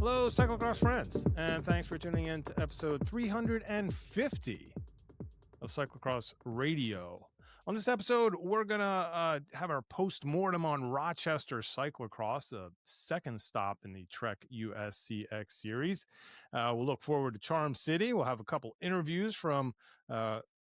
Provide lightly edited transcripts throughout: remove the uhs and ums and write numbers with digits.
Hello, Cyclocross friends, and thanks for tuning in to episode 350 of Cyclocross Radio. On this episode, we're going to have our post-mortem on Rochester Cyclocross, the second stop in the Trek USCX series. We'll look forward to Charm City. We'll have a couple interviews from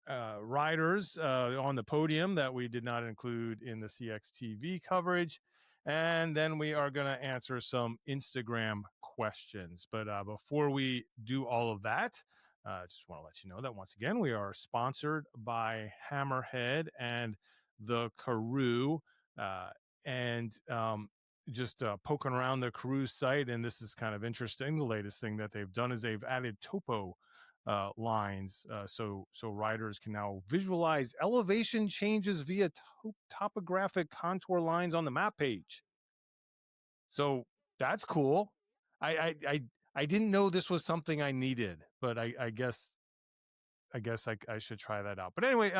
riders on the podium that we did not include in the CXTV coverage. And then we are going to answer some Instagram questions. But before we do all of that, I just want to let you know that once again, we are sponsored by Hammerhead and the Karoo. Just poking around the Karoo site, and this is kind of interesting. The latest thing that they've done is they've added topo lines, so riders can now visualize elevation changes via topographic contour lines on the map page. So that's cool. I didn't know this was something I needed, but I guess I should try that out. But anyway,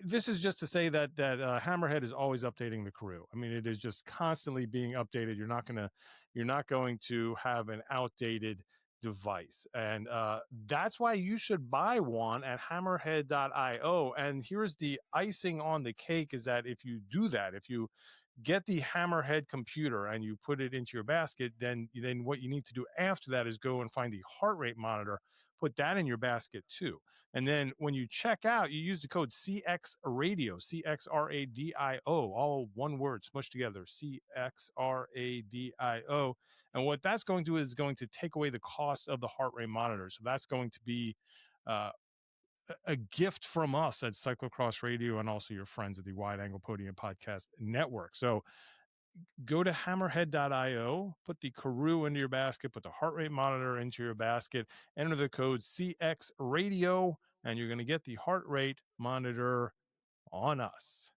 this is just to say that Hammerhead is always updating the Karoo. I mean, it is just constantly being updated. You're not going to have an outdated device, and that's why you should buy one at hammerhead.io. And here's the icing on the cake: is that if you do that, if you get the Hammerhead computer and you put it into your basket, then what you need to do after that is go and find the heart rate monitor, put that in your basket too. And then when you check out, you use the code CXRadio, CXRADIO, all one word smushed together, CXRADIO. And what that's going to do is going to take away the cost of the heart rate monitor. So that's going to be a gift from us at Cyclocross Radio and also your friends at the Wide Angle Podium Podcast Network. So go to hammerhead.io, put the Karoo into your basket, put the heart rate monitor into your basket, enter the code CX Radio, and you're going to get the heart rate monitor on us.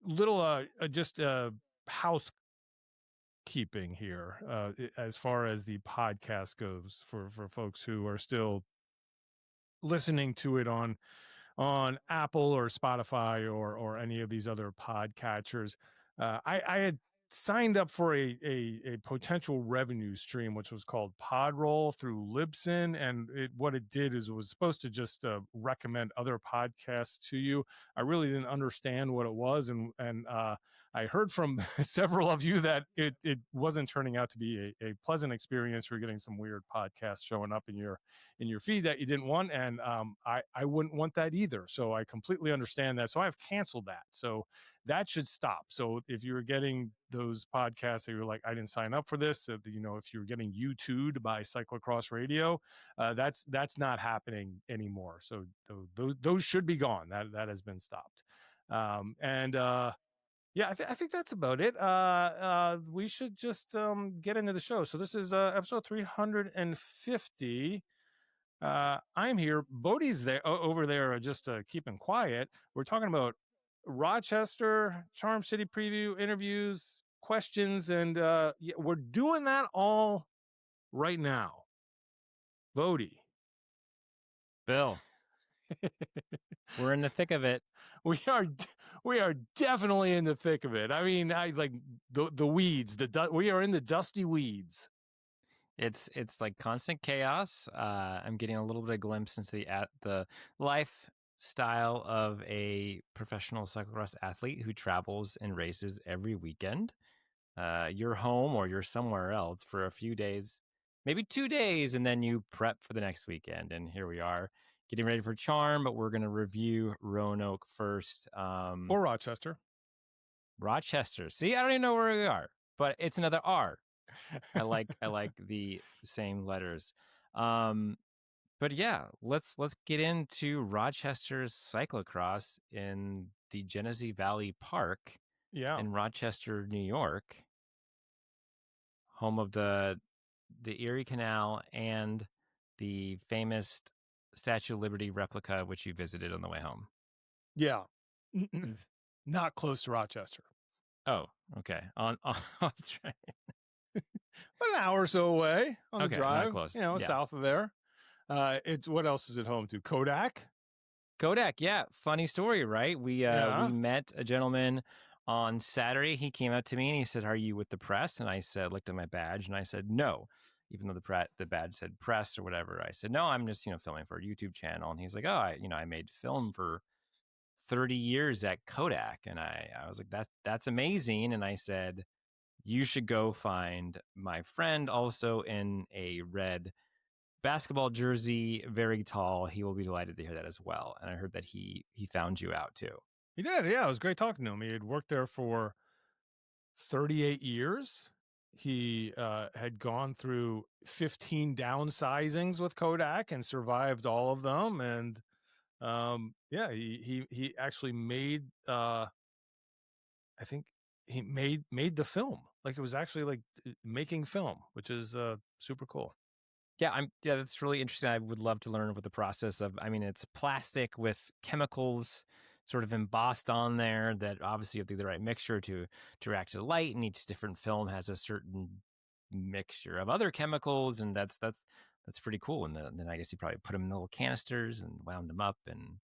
Little just housekeeping here as far as the podcast goes for folks who are still listening to it on Apple or Spotify or any of these other podcatchers. I had signed up for a potential revenue stream, which was called Podroll through Libsyn. And what it did is it was supposed to just recommend other podcasts to you. I really didn't understand what it was. And I heard from several of you that it wasn't turning out to be a pleasant experience. You're getting some weird podcasts showing up in your feed that you didn't want. And I wouldn't want that either. So I completely understand that. So I've canceled that. So that should stop. So if you're getting those podcasts that you're like, I didn't sign up for this, if you're getting YouTubed by Cyclocross Radio, that's not happening anymore. So those should be gone. That has been stopped. Yeah, I think that's about it. We should just get into the show. So this is episode 350. I'm here. Bodie's there over there, just keeping quiet. We're talking about Rochester, Charm City preview, interviews, questions, and we're doing that all right now. Bodie. Bill. We're in the thick of it. We are definitely in the thick of it. I mean, I like the weeds. We are in the dusty weeds. It's like constant chaos. I'm getting a little bit of glimpse into the lifestyle of a professional cyclocross athlete who travels and races every weekend. You're home or you're somewhere else for a few days, maybe 2 days, and then you prep for the next weekend. And here we are getting ready for Charm, but we're going to review Roanoke first. Or Rochester. Rochester. See, I don't even know where we are, but it's another R. I like the same letters. But yeah, let's get into Rochester's cyclocross in the Genesee Valley Park in Rochester, New York, home of the Erie Canal and the famous Statue of Liberty replica, which you visited on the way home. Yeah. Not close to Rochester. Oh, okay. That's right. An hour or so away on the drive. Not close. South of there. It's what else is it home to? Kodak, yeah. Funny story, right? We met a gentleman On Saturday, he came up to me and he said, "Are you with the press?" And I said, looked at my badge and I said, "No." Even though the badge said press or whatever, I said, "No, I'm just filming for a YouTube channel." And he's like, "Oh, I made film for 30 years at Kodak." And I was like, that's amazing. And I said, "You should go find my friend, also in a red basketball jersey, very tall. He will be delighted to hear that as well." And I heard that he found you out too. He did. Yeah, it was great talking to him. He had worked there for 38 years. He had gone through 15 downsizings with Kodak and survived all of them. And yeah, he actually made I think he made the film. Like, it was actually like making film, which is super cool. Yeah, that's really interesting. I would love to learn what the process of, I mean, it's plastic with chemicals sort of embossed on there that obviously have the right mixture to react to the light, and each different film has a certain mixture of other chemicals, and that's pretty cool. And then I guess you probably put them in little canisters and wound them up. And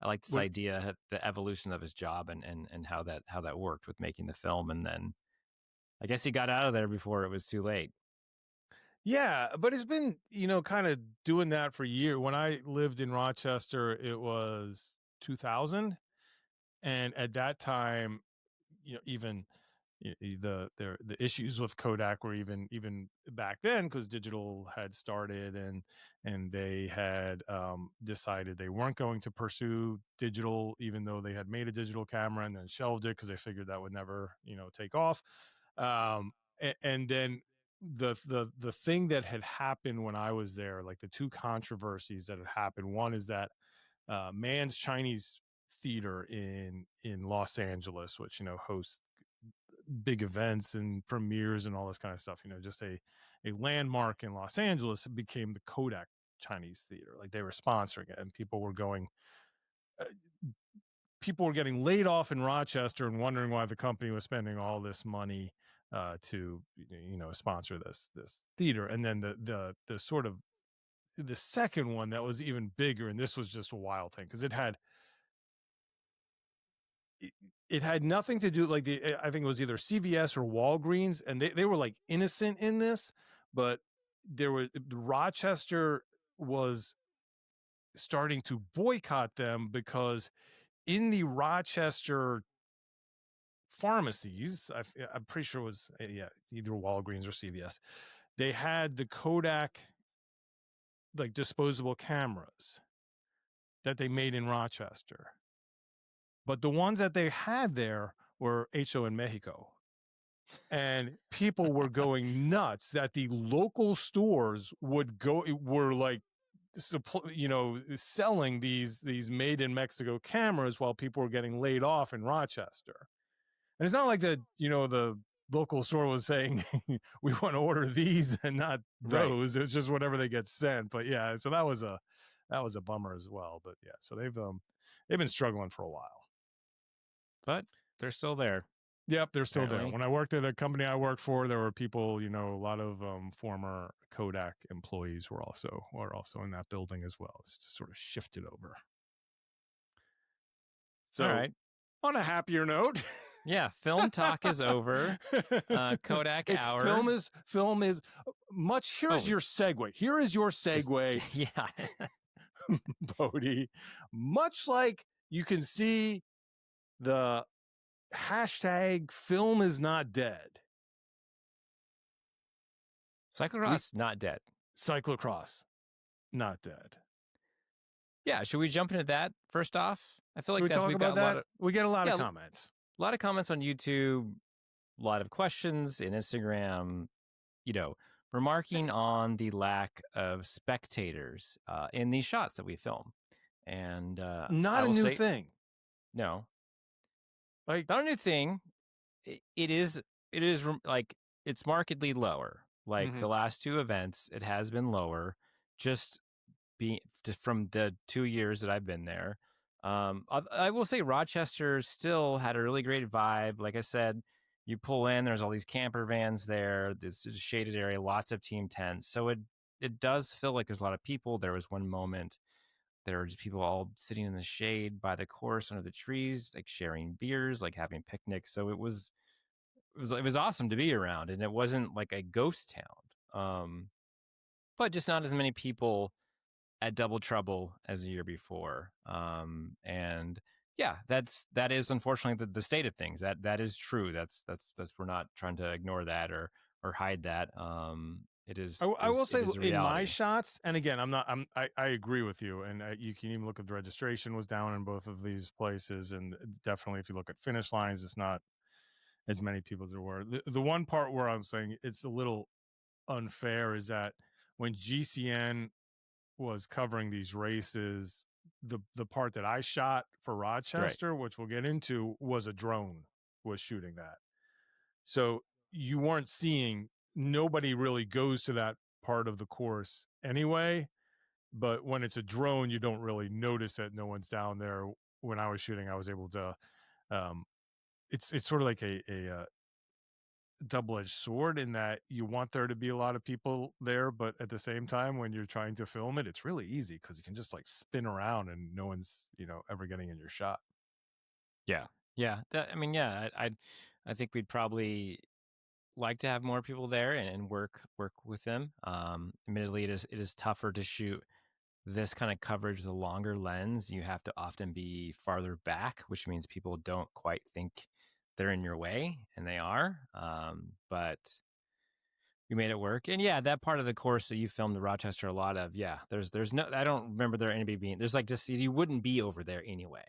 I like this What idea, the evolution of his job, and how that worked with making the film. And then I guess he got out of there before it was too late. Yeah, but it's been, kind of doing that for years. When I lived in Rochester, it was 2000, and at that time, even the issues with Kodak were even back then, because digital had started, and they had decided they weren't going to pursue digital, even though they had made a digital camera and then shelved it because they figured that would never take off. And then the thing that had happened when I was there, like the two controversies that had happened. One is that Mann's Chinese Theater in Los Angeles, which hosts big events and premieres and all this kind of stuff, just a landmark in Los Angeles, it became the Kodak Chinese Theater. Like, they were sponsoring it, and uh, people were getting laid off in Rochester and wondering why the company was spending all this money to sponsor this theater. And then the sort of the second one that was even bigger, and this was just a wild thing, because it had nothing to do, like, I think it was either CVS or Walgreens, and they were like innocent in this, but Rochester was starting to boycott them, because in the Rochester pharmacies, I'm pretty sure it was, yeah, it's either Walgreens or CVS, they had the Kodak, like, disposable cameras that they made in Rochester, but the ones that they had there were HO in Mexico. And people were going nuts that the local stores were like, selling these made in Mexico cameras, while people were getting laid off in Rochester. And it's not like the local store was saying, we want to order these and not Right. those. It's just whatever they get sent. But yeah, so that was a bummer as well. But yeah, so they've been struggling for a while. But they're still there, Yep, they're still there. apparently. When I worked at the company I worked for, there were people, a lot of former Kodak employees were also in that building as well. It's just sort of shifted over. All So, right. on a happier note, Yeah, film talk is over. Kodak it's hour. film is much. Here's Oh, your segue. Here is your segue, yeah. Bodie. Much like you can see the hashtag film is not dead. Cyclocross, not dead. Cyclocross, not dead. Yeah, should we jump into that first off? I feel Can like we that talk we've about got a lot that? of, We get a lot yeah, of comments. a lot of comments on YouTube, a lot of questions in Instagram, remarking on the lack of spectators in these shots that we film. And I Not a will new say, thing. no, Like, not a new thing. It is like, it's markedly lower. Like mhm. the last two events, it has been lower. Just from the 2 years that I've been there. I will say Rochester still had a really great vibe. Like I said, you pull in, there's all these camper vans there. This is a shaded area, lots of team tents. So it does feel like there's a lot of people. There was one moment there were just people all sitting in the shade by the course under the trees, like sharing beers, like having picnics. So it was awesome to be around, and it wasn't like a ghost town. But just not as many people at Double Trouble as the year before. And yeah, that is unfortunately the state of things. That is true. That's we're not trying to ignore that or hide that. It is I will it say is a in my reality. shots, and again, I agree with you, and you can even look at the registration was down in both of these places, and definitely if you look at finish lines, it's not as many people as there were. The one part where I'm saying it's a little unfair is that when GCN was covering these races, the part that I shot for Right. Rochester, which we'll get into, was a drone was shooting that. So you weren't seeing, nobody really goes to that part of the course anyway. But when it's a drone, you don't really notice that no one's down there. When I was shooting, I was able to. Um, it's sort of like a double-edged sword in that you want there to be a lot of people there, but at the same time, when you're trying to film it, it's really easy because you can just like spin around and no one's ever getting in your shot. Yeah. Yeah. I mean, yeah. I think we'd probably like to have more people there and work with them. Admittedly, it is tougher to shoot this kind of coverage with a longer lens. You have to often be farther back, which means people don't quite think they're in your way, and they are. But we made it work. And yeah, that part of the course that you filmed in Rochester, a lot of, yeah, there's no, I don't remember there anybody being, there's like just, you wouldn't be over there anyway.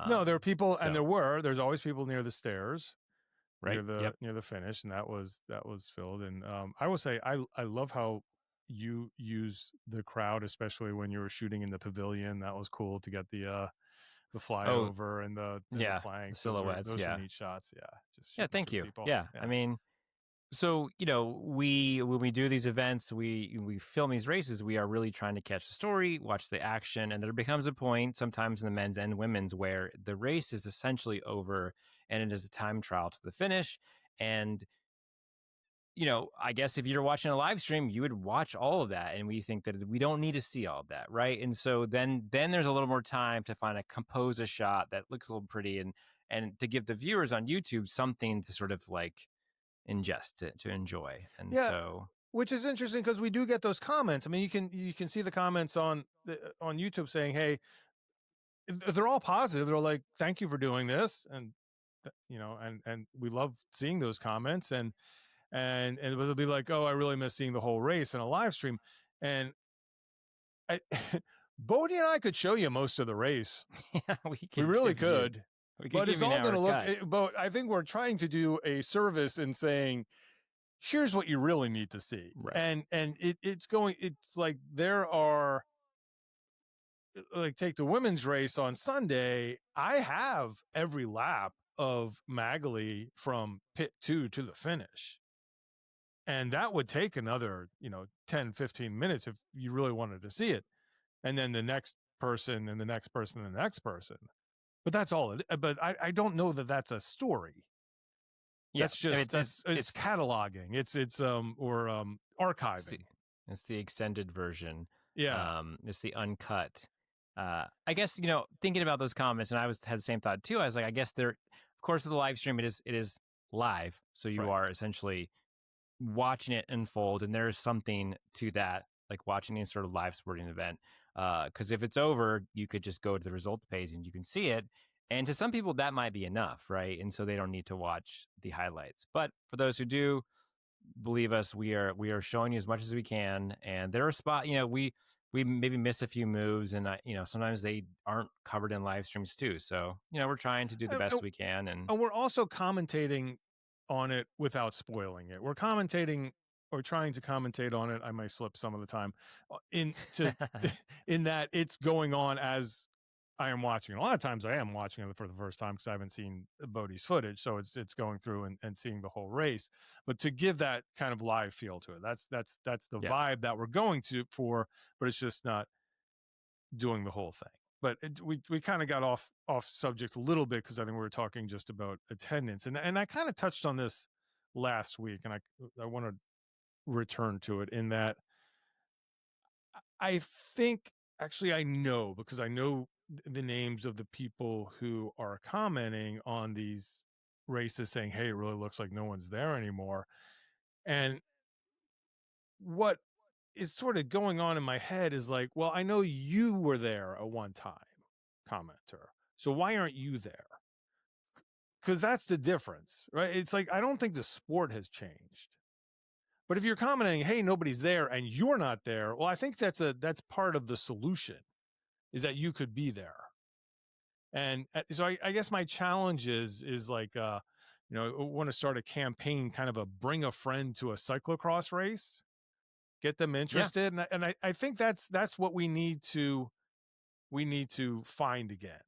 No, there are people, and So, there's always people near the stairs, right. Yep. near the finish, and that was filled. And I will say I love how you use the crowd, especially when you were shooting in the pavilion. That was cool to get the Oh, flyover and the yeah. The planks. silhouettes. Those were Yeah. neat shots. Yeah, just Yeah. shooting Thank through you. people. Yeah. I Yeah. mean, so we when we do these events, we film these races, we are really trying to catch the story, watch the action, and there becomes a point sometimes in the men's and women's where the race is essentially over and it is a time trial to the finish. And I guess if you're watching a live stream, you would watch all of that, and we think that we don't need to see all of that, right? And so then there's a little more time to compose a shot that looks a little pretty, and to give the viewers on YouTube something to sort of like ingest to enjoy. And Yeah, so which is interesting because we do get those comments. I mean, you can see the comments on YouTube saying, "Hey," they're all positive. They're like, "Thank you for doing this," and and we love seeing those comments. And they'll be like, "Oh, I really miss seeing the whole race in a live stream." And I, Bodie and I could show you most of the race. yeah, We really could, we could but give it's you an all going hour to look. cut. But I think we're trying to do a service in saying, here's what you really need to see. Right. And it's like there are, like, take the women's race on Sunday. I have every lap of Magali from pit 2 to the finish. And that would take another, 10-15 minutes if you really wanted to see it. And then the next person and the next person and the next person. But that's all but I don't know that that's a story. Yeah. That's I mean, just it's cataloging. Or it's the, archiving. it's the extended version. Yeah. It's the uncut. I guess, thinking about those comments, and had the same thought too. I was like, I guess of course, with the live stream, it is live. So you Right. are essentially watching it unfold, and there is something to that, like watching any sort of live sporting event. Because if it's over, you could just go to the results page and you can see it. And to some people, that might be enough, right? And so they don't need to watch the highlights. But for those who do, believe us, we are showing you as much as we can. And there are we maybe miss a few moves, and sometimes they aren't covered in live streams too. So we're trying to do the And, best and we can. And and we're also commentating on it without spoiling it. We're commentating or trying to commentate on it. I might slip some of the time in that it's going on as I am watching. A lot of times I am watching it for the first time because I haven't seen Bodie's footage. So it's going through and seeing the whole race. But to give that kind of live feel to it, that's the yeah, vibe that we're going to for, but it's just not doing the whole thing. But we kind of got off subject a little bit because I think we were talking just about attendance, and I kind of touched on this last week, and I want to return to it in that I think Actually, I know because I know the names of the people who are commenting on these races saying, "Hey, it really looks like no one's there anymore." And what is sort of going on in my head is like, well, I know you were there at one time, commenter. So why aren't you there? Because that's the difference, right? It's like I don't think the sport has changed. But if you're commenting, "Hey, nobody's there," and you're not there, well, I think that's part of the solution is that you could be there. And so I guess my challenge is like, I want to start a campaign, kind of a bring a friend to a cyclocross race, get them Yeah. interested, and I think that's what we need to find again.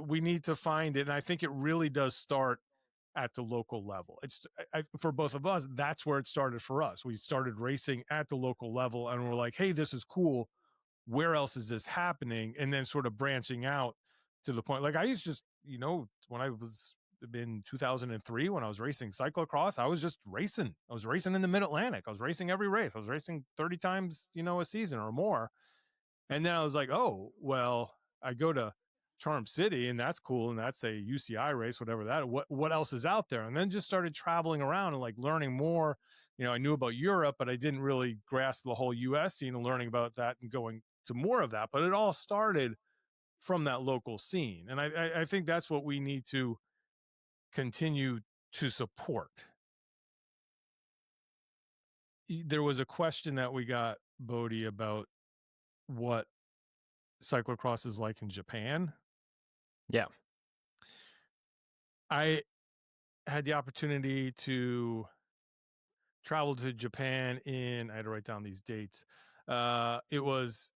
We need to find it, and I think it really does start at the local level. For both of us, that's where it started for us. We started racing at the local level, and we're like, "Hey, this is cool. Where else is this happening?" And then sort of branching out to the point. Like I used to just, when I was in 2003 when I was racing cyclocross, I was just racing. I was racing in the Mid Atlantic. I was racing every race. I was racing 30 times, a season or more. And then I was like, oh, well, I go to Charm City and that's cool. And that's a UCI race, whatever that, what else is out there? And then just started traveling around and like learning more. I knew about Europe, but I didn't really grasp the whole US scene and learning about that and going to more of that. But it all started from that local scene. And I think that's what we need to continue to support. There was a question that we got, Bodie, about what cyclocross is like in Japan. Yeah. I had the opportunity to travel to Japan I had to write down these dates. It was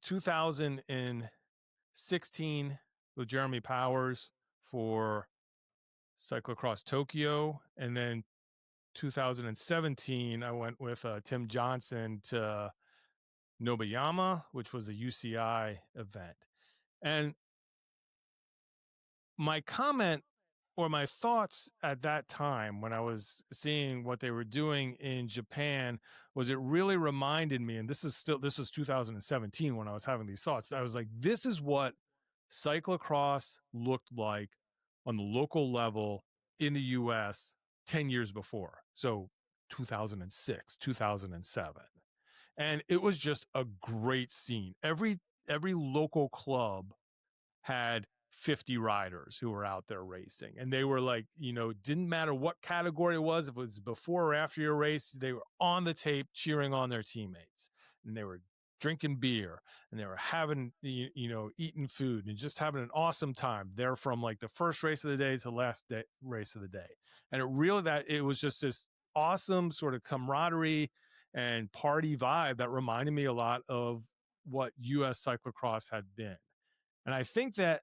2016 with Jeremy Powers for Cyclocross Tokyo. And then 2017, I went with Tim Johnson to Nobayama, which was a UCI event. And my comment or my thoughts at that time when I was seeing what they were doing in Japan was it really reminded me, and this was 2017 when I was having these thoughts. I was like, this is what cyclocross looked like on the local level in the US 10 years before. So 2006, 2007. And it was just a great scene. Every local club had 50 riders who were out there racing, and they were like, didn't matter what category it was, if it was before or after your race, they were on the tape cheering on their teammates, and they were drinking beer, and they were having, eating food and just having an awesome time there from like the first race of the day to the last race of the day. And it was just this awesome sort of camaraderie and party vibe that reminded me a lot of what US cyclocross had been. And I think that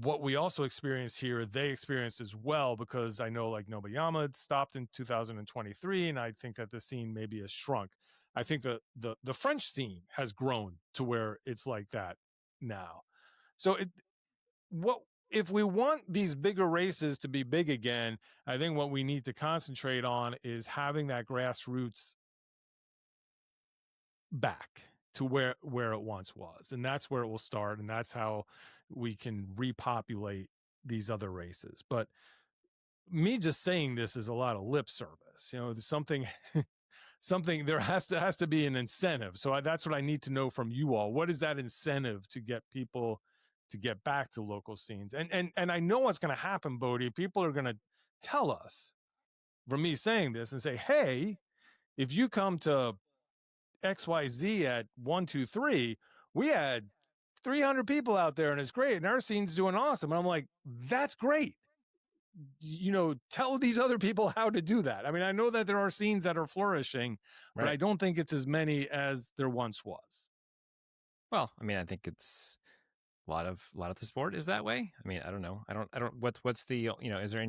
what we also experience here, they experienced as well, because I know like Nobayama had stopped in 2023, and I think that the scene maybe has shrunk. I think the French scene has grown to where it's like that now. So what if we want these bigger races to be big again? I think what we need to concentrate on is having that grassroots back to where it once was, and that's where it will start, and that's how we can repopulate these other races. But me just saying this is a lot of lip service. There's something there has to be an incentive. So that's what I need to know from you all. What is that incentive to get people to get back to local scenes? And I know what's going to happen, Bodie. People are going to tell us from me saying this and say, hey, if you come to XYZ at 123, we had 300 people out there and it's great. And our scene's doing awesome. And I'm like, that's great. Tell these other people how to do that. I mean, I know that there are scenes that are flourishing, but I don't think it's as many as there once was. Well, I mean, I think it's a lot of the sport is that way. I mean, I don't know. I don't, what's the, is there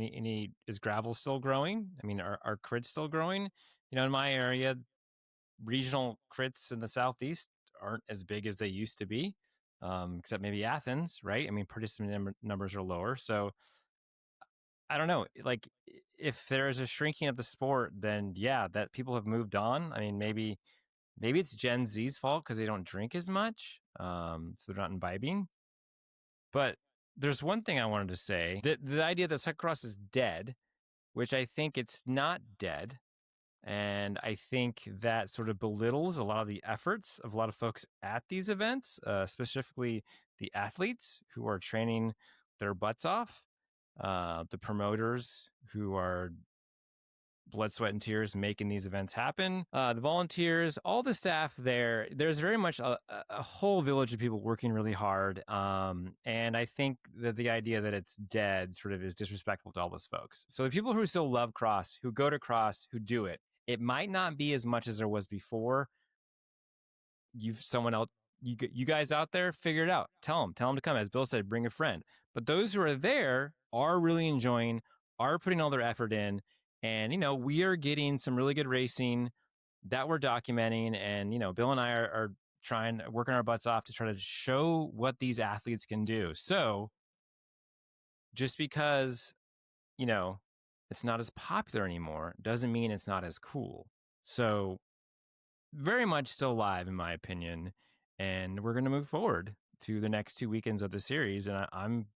is gravel still growing? I mean, are crits still growing? In my area, regional crits in the Southeast aren't as big as they used to be, except maybe Athens, right? I mean, participant numbers are lower. So I don't know. Like, if there's a shrinking of the sport, then yeah, that people have moved on. I mean, maybe Maybe it's Gen Z's fault because they don't drink as much, so they're not imbibing. But there's one thing I wanted to say: the idea that cyclocross is dead, which I think it's not dead. And I think that sort of belittles a lot of the efforts of a lot of folks at these events, specifically the athletes who are training their butts off, the promoters who are blood, sweat, and tears making these events happen, the volunteers, all the staff there. There's very much a whole village of people working really hard. And I think that the idea that it's dead sort of is disrespectful to all those folks. So the people who still love cross, who go to cross, who do it, it might not be as much as there was before. Someone else, you guys out there, figure it out. Tell them to come. As Bill said, bring a friend. But those who are there are really enjoying, are putting all their effort in. And, we are getting some really good racing that we're documenting. And, Bill and I are working our butts off to try to show what these athletes can do. So just because, it's not as popular anymore doesn't mean it's not as cool. So very much still alive, in my opinion. And we're going to move forward to the next 2 weekends of the series. And I'm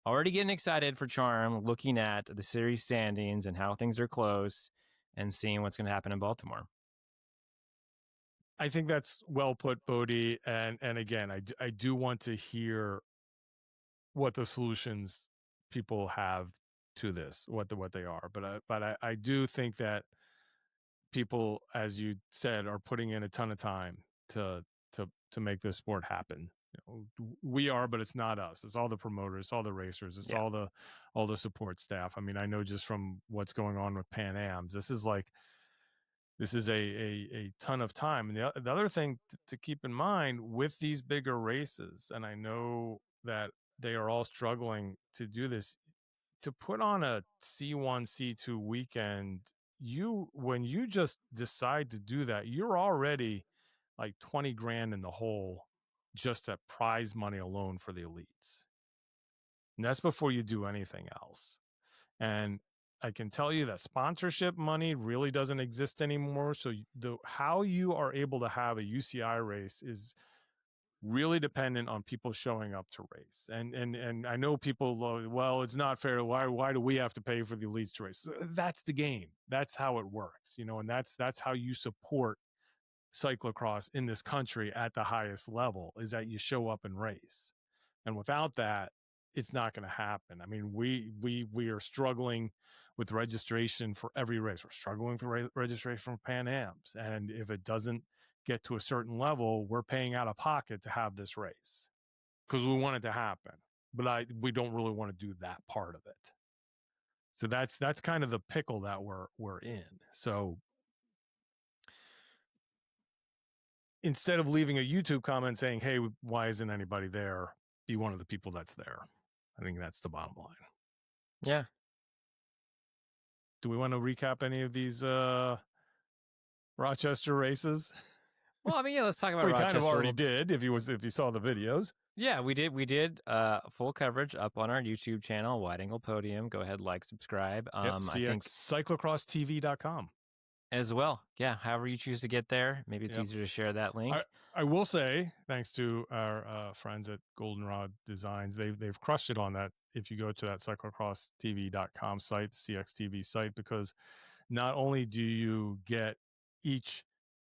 already getting excited for Charm, looking at the series standings and how things are close and seeing what's going to happen in Baltimore. I think that's well put, Bodie. And again, I do want to hear what the solutions people have to this, what they are. But I do think that people, as you said, are putting in a ton of time to make this sport happen. We are, but it's not us. It's all the promoters, it's all the racers, it's all the support staff. I mean, I know just from what's going on with Pan Ams, this is a ton of time. And the other thing to keep in mind with these bigger races, and I know that they are all struggling to do this, to put on a C1, C2 weekend, when you just decide to do that, you're already like 20 grand in the hole just at prize money alone for the elites. And that's before you do anything else. And I can tell you that sponsorship money really doesn't exist anymore. So how you are able to have a UCI race is really dependent on people showing up to race. And I know people, well, it's not fair. Why do we have to pay for the elites to race? That's the game. That's how it works, and that's how you support cyclocross in this country at the highest level, is that you show up and race. And without that, it's not going to happen. I mean, we are struggling with registration for every race. We're struggling for registration for Pan Ams. And if it doesn't get to a certain level, we're paying out of pocket to have this race because we want it to happen. But we don't really want to do that part of it. So that's kind of the pickle that we're in. So instead of leaving a YouTube comment saying, hey, why isn't anybody there? Be one of the people that's there. I think that's the bottom line. Yeah. Do we want to recap any of these Rochester races? Well, I mean, yeah, let's talk about we Rochester. Kind of already did if you saw the videos. Yeah, we did full coverage up on our YouTube channel, Wide Angle Podium. Go ahead, like, subscribe. I think cyclocrosstv.com as well. Yeah, however you choose to get there. Maybe it's easier to share that link. I will say, thanks to our friends at Goldenrod Designs, they've crushed it on that. If you go to that cyclocrosstv.com site, CXTV site, because not only do you get each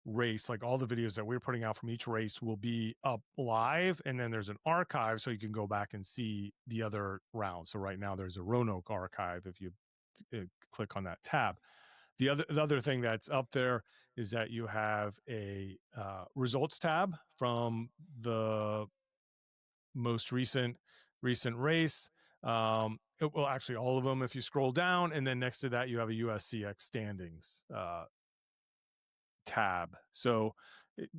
race, like all the videos that we're putting out from each race will be up live, and then there's an archive so you can go back and see the other rounds. So right now there's a Roanoke archive if you click on that tab. The other thing that's up there is that you have a results tab from the most recent race. Well, actually all of them if you scroll down, and then next to that you have a USCX standings tab. So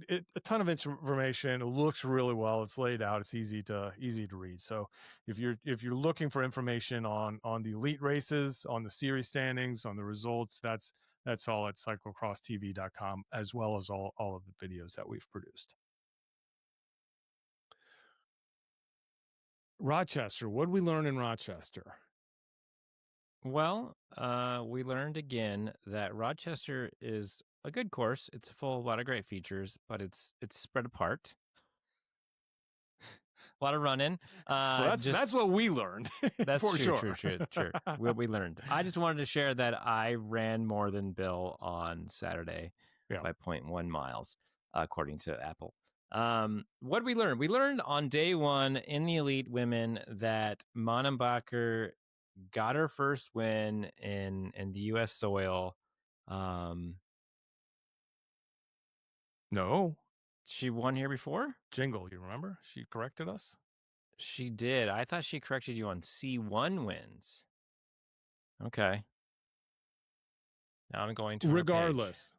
a ton of information. It looks really well. It's laid out. It's easy to read. So if you're looking for information on the elite races, on the series standings, on the results, that's all at cyclocrosstv.com, as well as all of the videos that we've produced. Rochester, what did we learn in Rochester? Well, we learned again that Rochester is a good course. It's full of a lot of great features, but it's spread apart. A lot of running. Well, Just that's what we learned that's for true, sure. true. What we learned. I just wanted to share that I ran more than Bill on Saturday Yeah. by 0.1 miles, according to Apple. What did we learn? We learned on day one in the elite women that Monenbacher got her first win in the U.S. soil. No. She won here before? Jingle, you remember? She corrected us. She did. I thought she corrected you on C1 wins. Okay. Now I'm going to her page. Regardless,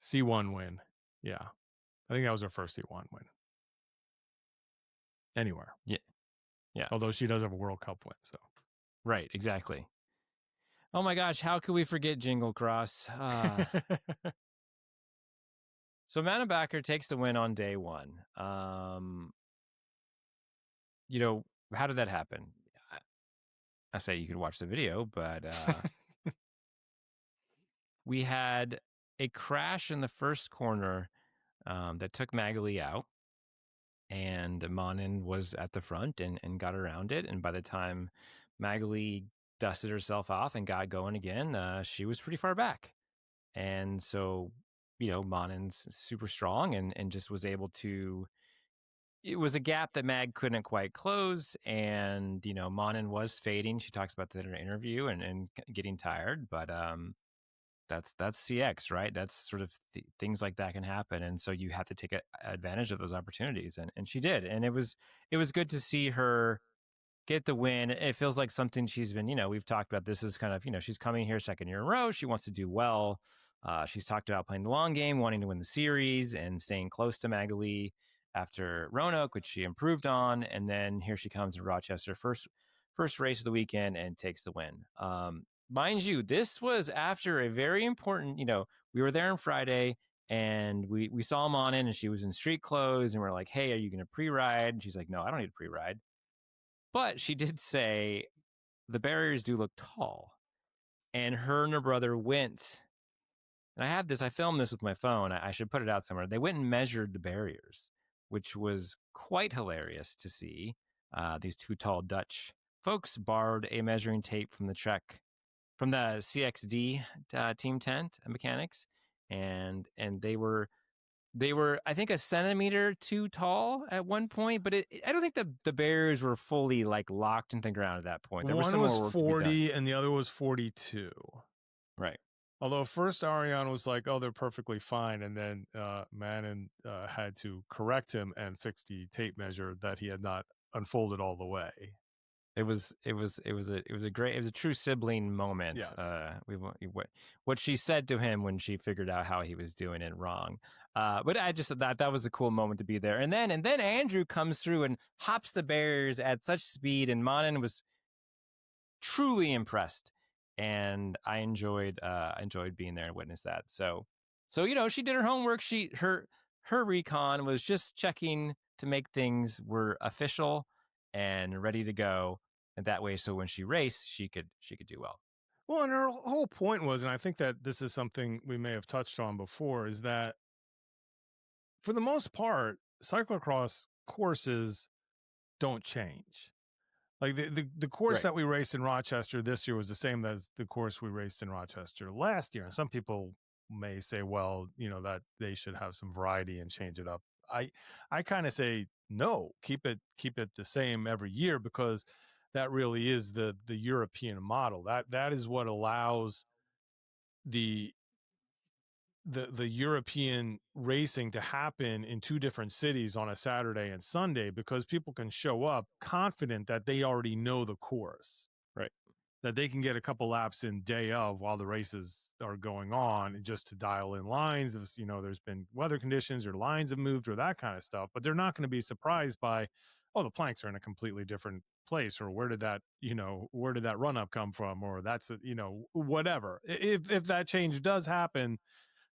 C1 win. Yeah. I think that was her first C1 win. Anywhere. Yeah. Although she does have a World Cup win, so. Right, exactly. Oh my gosh, how could we forget Jingle Cross? So Monenbacher takes the win on day one. How did that happen? I say you could watch the video, but we had a crash in the first corner that took Magali out, and Monin was at the front and got around it. And by the time Magali dusted herself off and got going again, she was pretty far back. And so, Monin's super strong and just was able to. It was a gap that Mag couldn't quite close, and Monin was fading. She talks about that in her interview and getting tired, but that's CX, right? That's sort of things like that can happen, and so you have to take advantage of those opportunities, and she did, and it was good to see her get the win. It feels like something she's been, we've talked about. This is kind of, she's coming here second year in a row. She wants to do well. She's talked about playing the long game, wanting to win the series and staying close to Magali after Roanoke, which she improved on. And then here she comes in Rochester, first race of the weekend, and takes the win. Mind you, this was after a very important, we were there on Friday and we saw Monin and she was in street clothes and we're like, hey, are you going to pre-ride? And she's like, no, I don't need a pre-ride. But she did say the barriers do look tall. And her and her brother went, and I filmed this with my phone. I should put it out somewhere. They went and measured the barriers, which was quite hilarious to see. These two tall Dutch folks borrowed a measuring tape from the CXD team tent mechanics, and they were, I think, a centimeter too tall at one point, but I don't think the barriers were fully like locked into the ground at that point. There was One some was more work 40 to be done. and the other was 42. Right. Although first Ariane was like, "Oh, they're perfectly fine," and then Manon had to correct him and fix the tape measure that he had not unfolded all the way. It was a true sibling moment. Yes. What she said to him when she figured out how he was doing it wrong. But I just thought that was a cool moment to be there. And then Andrew comes through and hops the barriers at such speed, and Manon was truly impressed, and I enjoyed being there and witness that. So she did her homework. Her recon was just checking to make things were official and ready to go, and that way, so when she raced, she could do well. Well, and her whole point was, and I think that this is something we may have touched on before, is that for the most part, cyclocross courses don't change. Like the course Right. that we raced in Rochester this year was the same as the course we raced in Rochester last year. And some people may say, well, that they should have some variety and change it up. I kind of say no, keep it the same every year, because that really is the European model. That is what allows the European racing to happen in two different cities on a Saturday and Sunday, because people can show up confident that they already know the course, Right. that they can get a couple laps in day of while the races are going on, and just to dial in lines if there's been weather conditions or lines have moved or that kind of stuff. But they're not going to be surprised by, oh, the planks are in a completely different place, or where did that run up come from, or that's whatever. If that change does happen,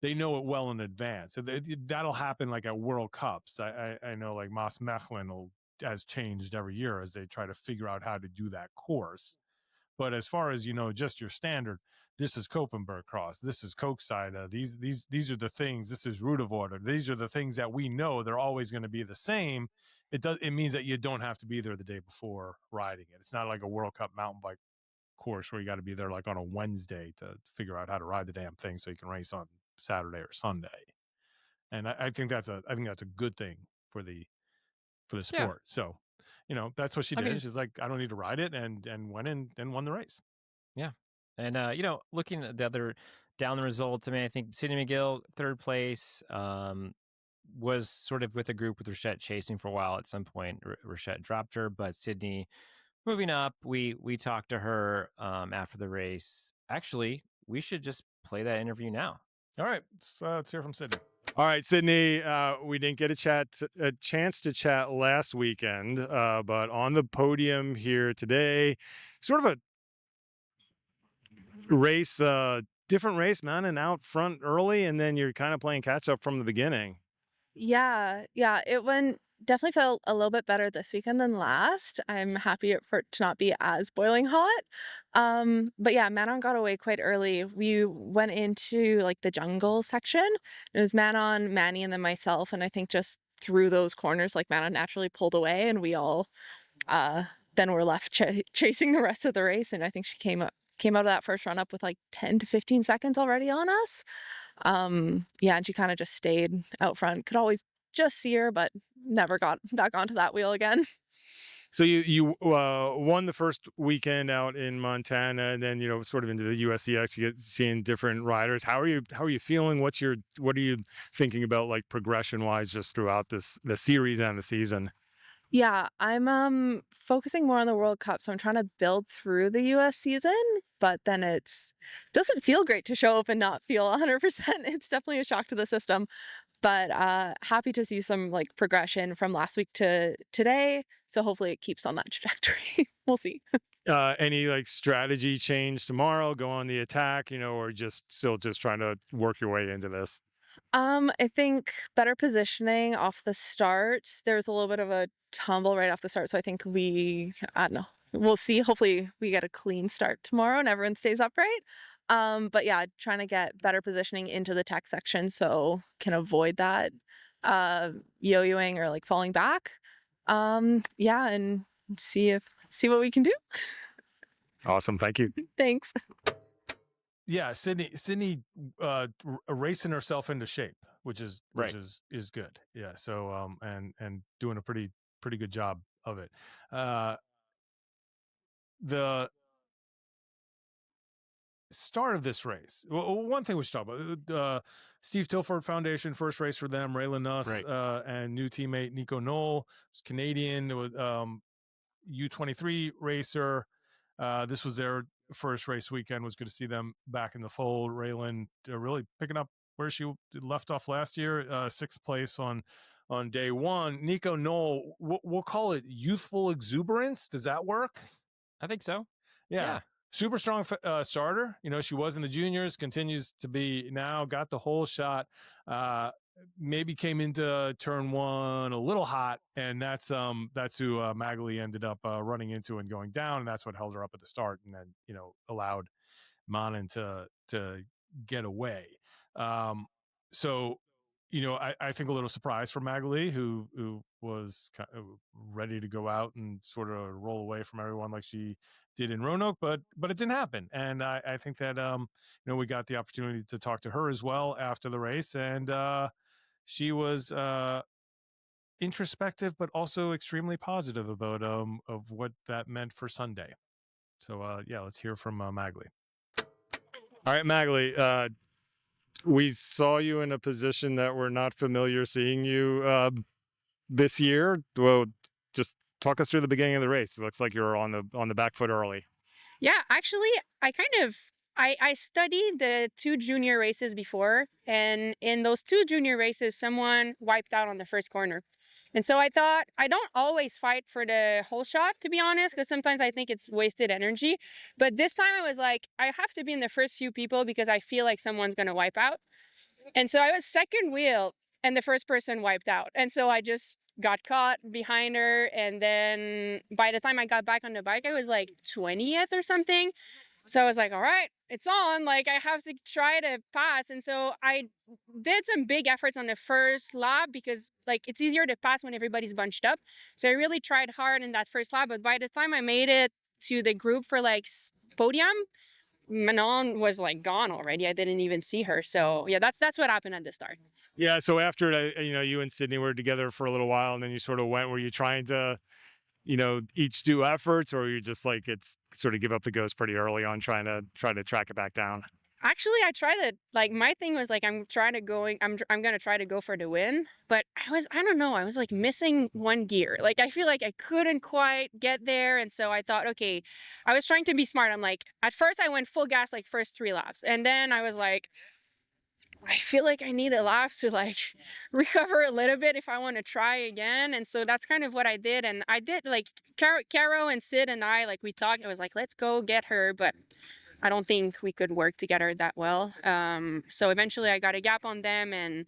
they know it well in advance. That'll happen like at World Cups. I know like Maasmechelen has changed every year as they try to figure out how to do that course. But as far as, just your standard, this is Koppenberg cross, this is Kokside, these are the things, this is Rudavoorder, these are the things that we know they're always going to be the same. It means that you don't have to be there the day before riding it. It's not like a World Cup mountain bike course where you got to be there like on a Wednesday to figure out how to ride the damn thing so you can race on Saturday or Sunday. And I think that's a good thing for the Yeah. sport. So, that's what she I did. mean, She's like, I don't need to ride it, and went in and won the race. yeah. And, looking at the other down the results, I mean, I think Sydney McGill, third place, was sort of with a group with Rochette chasing for a while. At some point, Rochette dropped her, but Sydney moving up. We talked to her after the race. Actually, we should just play that interview now. All right, let's hear from Sydney. All right, Sydney, we didn't get a chance to chat last weekend, but on the podium here today, sort of a race, different race, man, and out front early, and then you're kind of playing catch up from the beginning. Yeah, it definitely felt a little bit better this weekend than last. I'm happy for it to not be as boiling hot. But yeah, Manon got away quite early. We went into like the jungle section. It was Manon, Manny, and then myself. And I think just through those corners, like Manon naturally pulled away, and we all then were left chasing the rest of the race. And I think she came out of that first run up with like 10 to 15 seconds already on us. Yeah, and she kind of just stayed out front. Could always just see her, but never got back onto that wheel again. So you won the first weekend out in Montana, and then sort of into the USCX, you get seeing different riders. How are you feeling? What are you thinking about, like, progression wise, just throughout the series and the season? Yeah, I'm focusing more on the World Cup, so I'm trying to build through the US season, but then doesn't feel great to show up and not feel 100%. It's definitely a shock to the system. But happy to see some like progression from last week to today. So hopefully it keeps on that trajectory. We'll see. Any like strategy change tomorrow? Go on the attack, or still just trying to work your way into this? I think better positioning off the start. There's a little bit of a tumble right off the start, so I think I don't know. We'll see. Hopefully we get a clean start tomorrow and everyone stays upright. But yeah, trying to get better positioning into the tech section so can avoid that yo-yoing or like falling back. Yeah, and see what we can do. Awesome. Thank you. Thanks. Yeah, Sydney racing herself into shape, which is good. Yeah, so and doing a pretty good job of it. The start of this race, well, one thing we should talk about, Steve Tilford Foundation, first race for them, Raylan Nuss, Right. and new teammate Nico Knoll, who's Canadian, U23 racer. This was their first race weekend. Was good to see them back in the fold. Raylan really picking up where she left off last year, 6th place on day one. Nico Knoll, we'll call it youthful exuberance. Does that work? I think so. Yeah. Super strong starter. She was in the juniors, continues to be now, got the whole shot. Maybe came into turn one a little hot, and that's who Magali ended up running into and going down, and that's what held her up at the start, and then allowed Manon to get away. So I think a little surprise for Magali, who was kind of ready to go out and sort of roll away from everyone like she did in Roanoke, but it didn't happen. And I think that we got the opportunity to talk to her as well after the race, and she was introspective, but also extremely positive about of what that meant for Sunday. So yeah, let's hear from Magali. All right, Magali. We saw you in a position that we're not familiar seeing you this year. Well, just talk us through the beginning of the race. It looks like you're on the back foot early. Yeah, actually, I studied the 2 junior races before, and in those 2 junior races, someone wiped out on the first corner. And so I thought, I don't always fight for the whole shot, to be honest, because sometimes I think it's wasted energy. But this time I was like, I have to be in the first few people because I feel like someone's going to wipe out. And so I was second wheel, and the first person wiped out. And so I just got caught behind her, and then by the time I got back on the bike, I was like 20th or something. So I was like, all right, it's on. Like, I have to try to pass. And so I did some big efforts on the first lap because, like, it's easier to pass when everybody's bunched up. So I really tried hard in that first lap. But by the time I made it to the group for, like, podium, Manon was, like, gone already. I didn't even see her. So, yeah, that's what happened at the start. Yeah. So after it, you and Sydney were together for a little while, and then you sort of went. Were you trying to, each do efforts, or you just like it's sort of give up the ghost pretty early on, trying to track it back down? Actually, I tried to, like, my thing was like, I'm gonna try to go for the win, but I don't know, I was like missing one gear. Like, I feel like I couldn't quite get there. And so I thought, okay, I was trying to be smart. I'm like, at first I went full gas, like first 3 laps. And then I was like, I feel like I need a lap to like recover a little bit if I want to try again. And so that's kind of what I did. And I did like Caro and Sid and I, like, we talked, I was like, let's go get her. But I don't think we could work together that well. So eventually I got a gap on them, and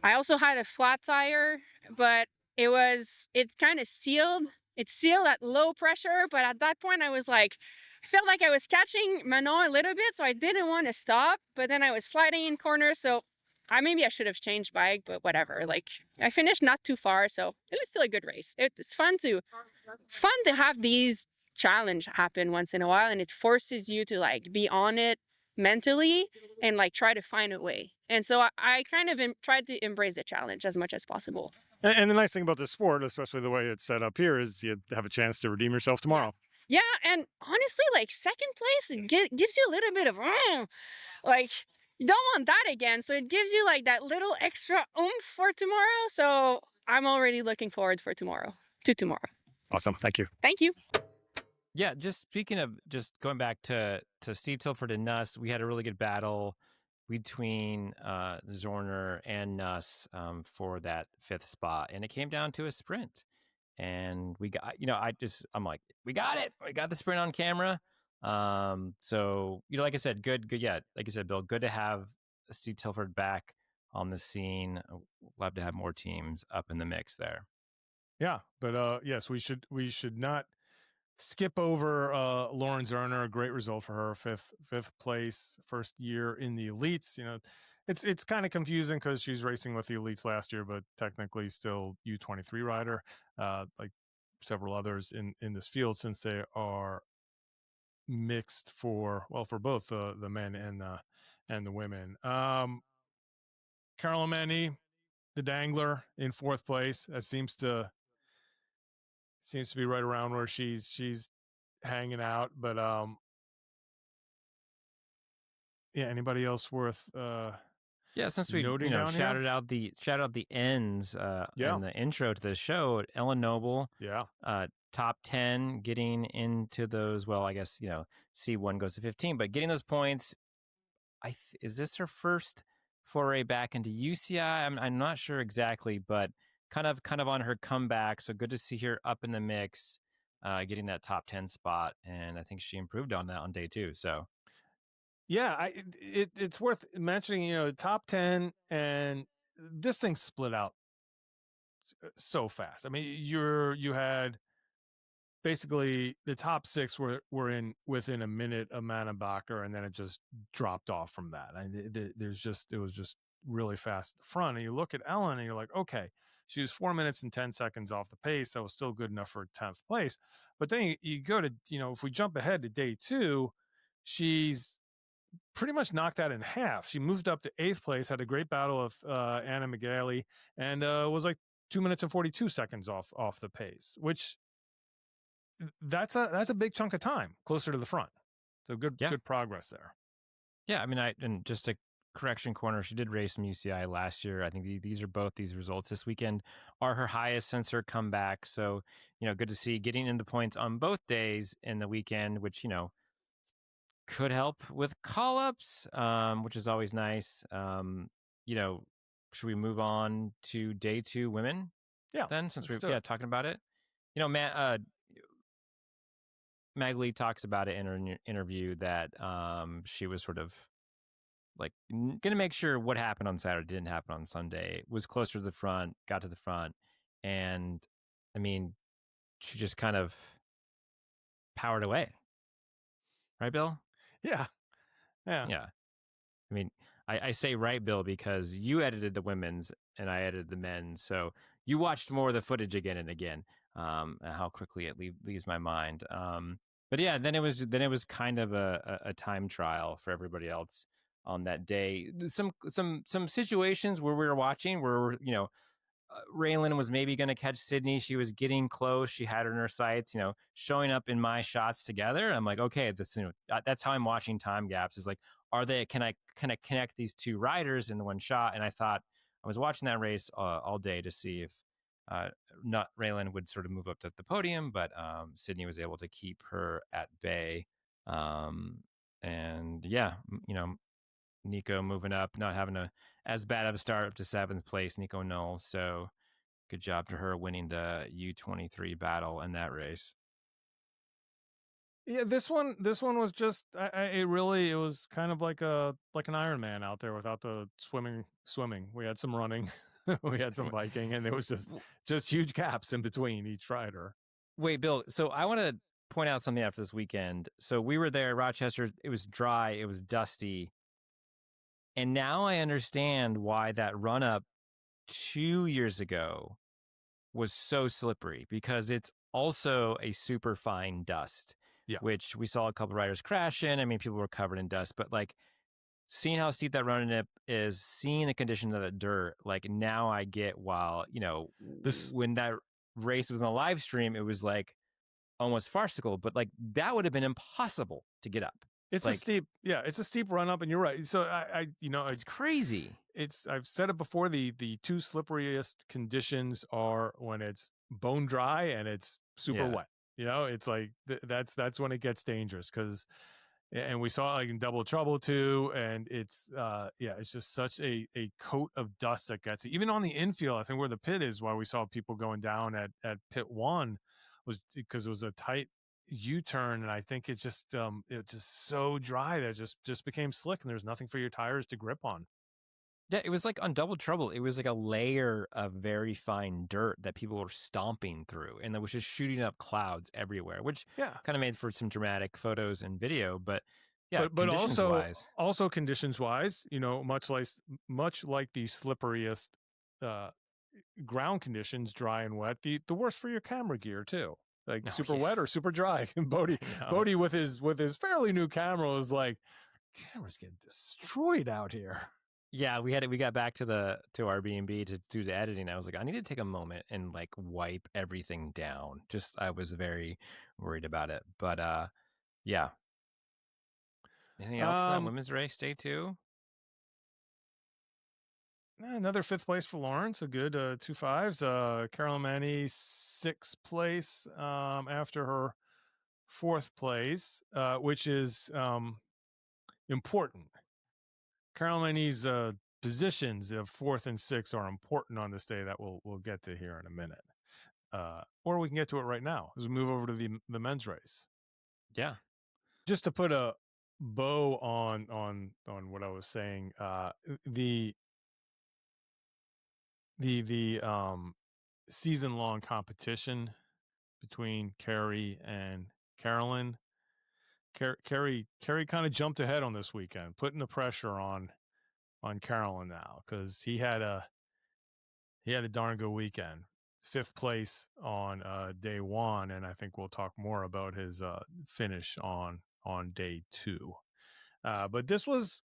I also had a flat tire, but it kind of sealed. It sealed at low pressure, but at that point I was like, I felt like I was catching Manon a little bit, so I didn't want to stop, but then I was sliding in corners, so maybe I should have changed bike, but whatever. Like, I finished not too far, so it was still a good race. It's fun to have these challenge happen once in a while, and it forces you to like be on it mentally and like try to find a way. And so I kind of tried to embrace the challenge as much as possible. And the nice thing about this sport, especially the way it's set up here, is you have a chance to redeem yourself tomorrow. Yeah, and honestly, like, second place gives you a little bit of like, you don't want that again, so it gives you like that little extra oomph for tomorrow. So I'm already looking forward to tomorrow. Awesome. Thank you. Thank you. Yeah, just speaking of, just going back to Steve Tilford and Nuss, we had a really good battle between Zorner and Nuss for that 5th spot, and it came down to a sprint. And we got, I'm like, we got it. We got the sprint on camera. So, like I said, good. Yeah, like you said, Bill, good to have Steve Tilford back on the scene. Love to have more teams up in the mix there. Yeah, but yes, we should not skip over Lauren Zerner. A great result for her, fifth place, first year in the elites. It's kind of confusing because she's racing with the elites last year, but technically still U23 rider, like several others in this field, since they are mixed for both the men and the women. Carol Manny, the dangler, in 4th place. That seems to be right around where she's hanging out. But yeah, anybody else worth yeah, since we noting down shouted out the ends in the intro to the show, Ellen Noble, top 10, getting into those, well, I guess C1 goes to 15, but getting those points. Is this her first foray back into UCI? I'm not sure exactly, but kind of on her comeback. So good to see her up in the mix, getting that top 10 spot, and I think she improved on that on day 2. So yeah, it's worth mentioning. Top 10, and this thing split out so fast. I mean, you had basically the top 6 were in within a minute of Manenbacher, and then it just dropped off from that. It was just really fast at the front. And you look at Ellen and you're like, okay, she was 4 minutes and 10 seconds off the pace. That was still good enough for 10th place. But then you go to, if we jump ahead to day 2, she's pretty much knocked that in half. She moved up to 8th place, had a great battle with Anna McGalley, and was like 2 minutes and 42 seconds off the pace, which that's a big chunk of time closer to the front. So good progress there. Yeah, I mean, and just a correction corner, she did race some UCI last year. I think these results this weekend are her highest since her comeback. So, good to see getting into points on both days in the weekend, which, could help with call-ups, which is always nice. Should we move on to day 2 women? Yeah. Then, since we're talking about it, Magali talks about it in her interview that she was sort of like going to make sure what happened on Saturday didn't happen on Sunday. Was closer to the front, got to the front, and I mean, she just kind of powered away, right, Bill? Yeah. Yeah. I mean, I say right, Bill, because you edited the women's and I edited the men's, so you watched more of the footage again and again. And how quickly it leaves my mind. But yeah, then it was kind of a time trial for everybody else on that day. Some situations where we were watching where Raylan was maybe going to catch Sydney. She was getting close. She had her in her sights, showing up in my shots together. I'm like, okay, that's how I'm watching time gaps is like, can I connect these two riders in the one shot? And I thought I was watching that race all day to see if not Raylan would sort of move up to the podium, but Sydney was able to keep her at bay. And yeah, Nico moving up, not having as bad of a start up to 7th place, Nico Knowles. So good job to her winning the U23 battle in that race. Yeah, this one was just it was kind of like an Ironman out there without the swimming. We had some running, we had some biking, and it was just huge gaps in between each rider. Wait, Bill. So I want to point out something after this weekend. So we were there, Rochester. It was dry. It was dusty. And now I understand why that run up 2 years ago was so slippery, because it's also a super fine dust, which we saw a couple riders crash in. I mean, people were covered in dust, but like seeing how steep that run up is, seeing the condition of the dirt, like now I get when that race was on the live stream, it was like almost farcical, but like that would have been impossible to get up. It's a steep run up, and you're right. So it's crazy. I've said it before. The two slipperiest conditions are when it's bone dry and it's super wet. It's like that's when it gets dangerous, and we saw it like in Double Trouble too. And it's it's just such a coat of dust that gets it. Even on the infield, I think where the pit is, why we saw people going down at pit 1 was because it was a tight U-turn, and I think it just so dry that it just became slick, and there's nothing for your tires to grip on. Yeah, it was like on Double Trouble. It was like a layer of very fine dirt that people were stomping through, and it was just shooting up clouds everywhere, which kind of made for some dramatic photos and video. But yeah, but also conditions wise, much like the slipperiest ground conditions, dry and wet, the worst for your camera gear too. Like super wet or super dry. And Bodie with his fairly new camera was like, cameras get destroyed out here. Yeah, we got back to our B&B to do the editing. I was like, I need to take a moment and like wipe everything down. I was very worried about it. But yeah. Anything else in that women's race, day 2? Another 5th place for Lawrence, a good 2 5s. Carolyn Manny 6th place after her 4th place, which is important. Carolyn Manny's positions of 4th and 6th are important on this day that we'll get to here in a minute. Or we can get to it right now as we move over to the men's race. Yeah. Just to put a bow on what I was saying, the season-long competition between Carrie and Carolyn. Carrie kind of jumped ahead on this weekend, putting the pressure on Carolyn now, because he had a darn good weekend. 5th place on day 1, and I think we'll talk more about his finish on day 2. But this was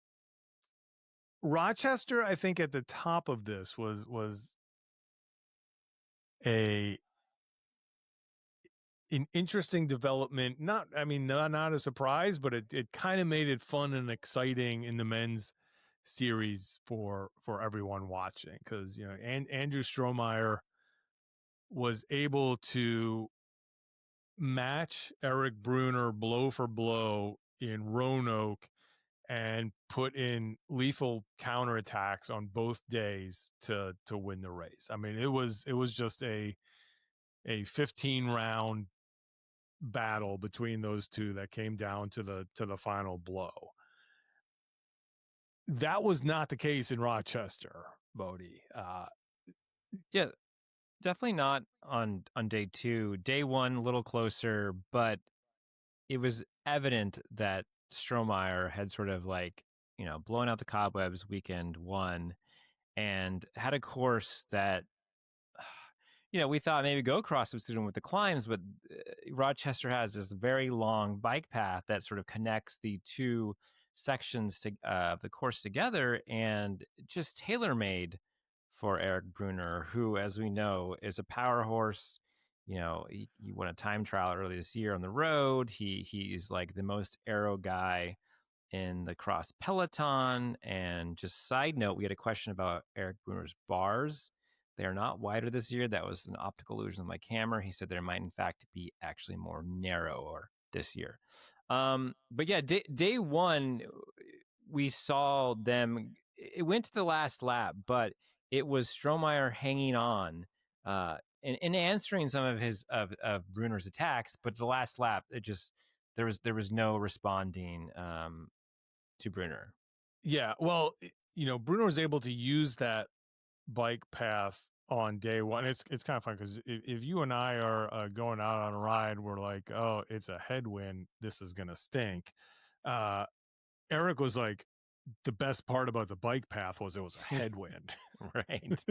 Rochester. I think at the top of this was an interesting development. Not a surprise, but it kind of made it fun and exciting in the men's series for everyone watching, because Andrew Strohmeyer was able to match Eric Bruner blow for blow in Roanoke and put in lethal counterattacks on both days to win the race. I mean, it was just a 15-round battle between those two that came down to the final blow. That was not the case in Rochester, Bodie. Yeah, definitely not on day 2. Day 1 a little closer, but it was evident that Strohmeyer had sort of like, blown out the cobwebs weekend 1 and had a course that we thought maybe Go Cross was suited with the climbs, but Rochester has this very long bike path that sort of connects the two sections of the course together, and just tailor-made for Eric Bruner, who, as we know, is a power horse. He won a time trial early this year on the road. He's like the most aero guy in the cross peloton. And just side note, we had a question about Eric Bruner's bars. They are not wider this year. That was an optical illusion on my camera. He said there might in fact be actually more narrower this year. But yeah, day 1, we saw them. It went to the last lap, but it was Strohmeyer hanging on and answering some of his of Bruner's attacks. But the last lap, it just there was no responding to Bruner. Yeah, well, Bruno was able to use that bike path on day 1. It's kind of fun because if you and I are going out on a ride, we're like, oh, it's a headwind, this is gonna stink. Eric was like, the best part about the bike path was it was a headwind. Right.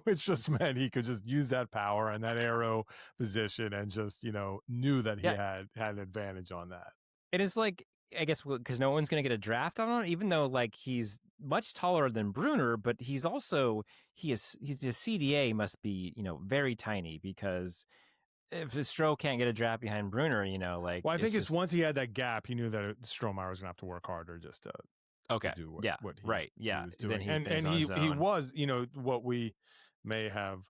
Which just meant he could just use that power and that aero position and just knew that he had an advantage on that. It is like, I guess, because no one's going to get a draft on him, even though like he's much taller than Bruner, but he's a CDA must be very tiny, because if Stroh can't get a draft behind Bruner, like. Well, I think it's once he had that gap, he knew that Strohmeyer was going to have to work harder just to do what he was doing. And he was, what we may have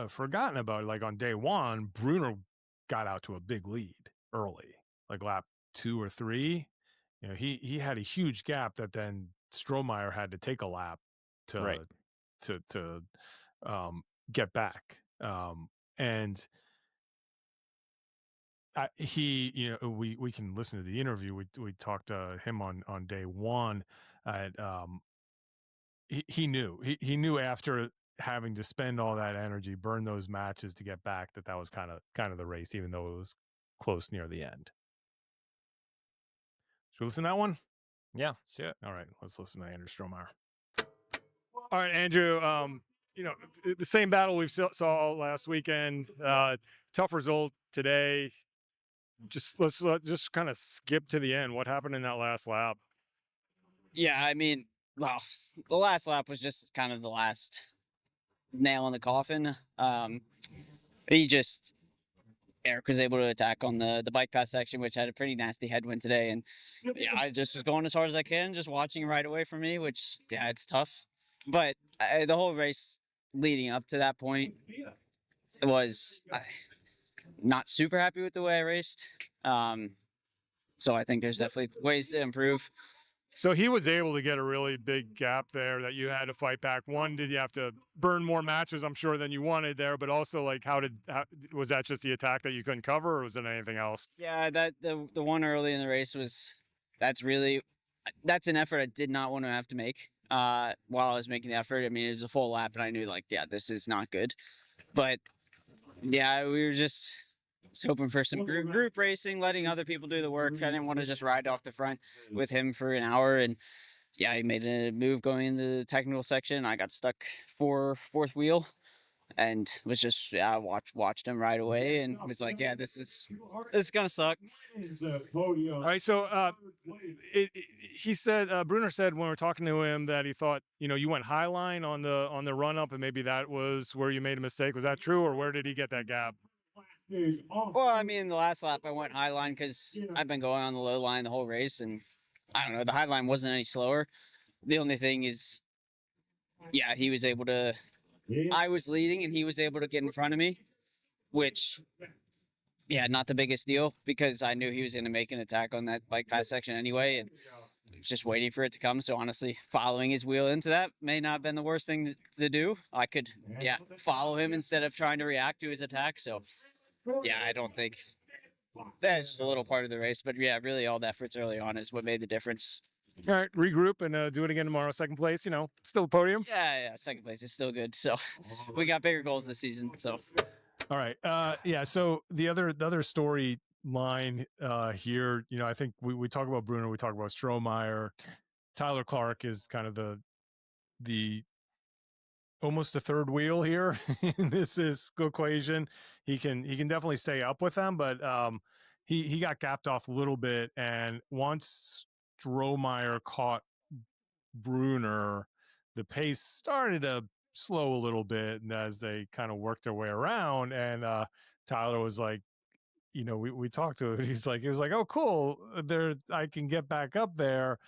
forgotten about, like on day 1, Bruner got out to a big lead early, like lap 2 or 3. He had a huge gap that then Strohmeyer had to take a lap to get back. And we can listen to the interview. We talked to him on day 1. He knew after having to spend all that energy, burn those matches to get back, that was kind of the race, even though it was close near the end. Should we listen to that one? Yeah, let's do it. All right, let's listen to Andrew Strohmeyer. All right, Andrew. The same battle we saw last weekend. Tough result today. Let's just kind of skip to the end. What happened in that last lap? Yeah, I mean, well, the last lap was just kind of the last nail in the coffin. Eric was able to attack on the bike path section, which had a pretty nasty headwind today. And yeah, I just was going as hard as I can, just watching right away from me, which, yeah, it's tough. But the whole race leading up to that point was not super happy with the way I raced. So I think there's definitely ways to improve. So he was able to get a really big gap there that you had to fight back. One, did you have to burn more matches, I'm sure, than you wanted there? But also, like, was that just the attack that you couldn't cover, or was it anything else? Yeah, the one early in the race that's an effort I did not want to have to make while I was making the effort. I mean, it was a full lap, and I knew, like, yeah, this is not good. But yeah, we were just hoping for some group racing, letting other people do the work. I didn't want to just ride off the front with him for an hour. And yeah, he made a move going into the technical section. I got stuck fourth wheel and was just, watched him right away and was like, yeah, this is gonna suck. All right, so he said, Bruner said when we were talking to him that he thought, you went high line on the run up, and maybe that was where you made a mistake. Was that true, or where did he get that gap? Well, I mean, the last lap I went high line because I've been going on the low line the whole race, and I don't know, the high line wasn't any slower. The only thing is, yeah, he was able to. I was leading, and he was able to get in front of me, which, yeah, not the biggest deal because I knew he was going to make an attack on that bike path section anyway, and I was just waiting for it to come. So honestly, following his wheel into that may not have been the worst thing to do. I could, follow him instead of trying to react to his attack. So. Yeah, I don't think that's just a little part of the race, but yeah, really all the efforts early on is what made the difference. All right, regroup and do it again tomorrow. Second place, still a podium. Yeah, second place is still good. So we got bigger goals this season. So All right. Yeah. So the other story line here, I think we talk about Bruner, we talk about Strohmeyer. Tyler Clark is kind of the almost the third wheel here in this is equation. He can definitely stay up with them, but he got gapped off a little bit, and once Strohmeyer caught Bruner, the pace started to slow a little bit, and as they kind of worked their way around, and Tyler was like, we talked to him. He was like, oh, cool. I can get back up there.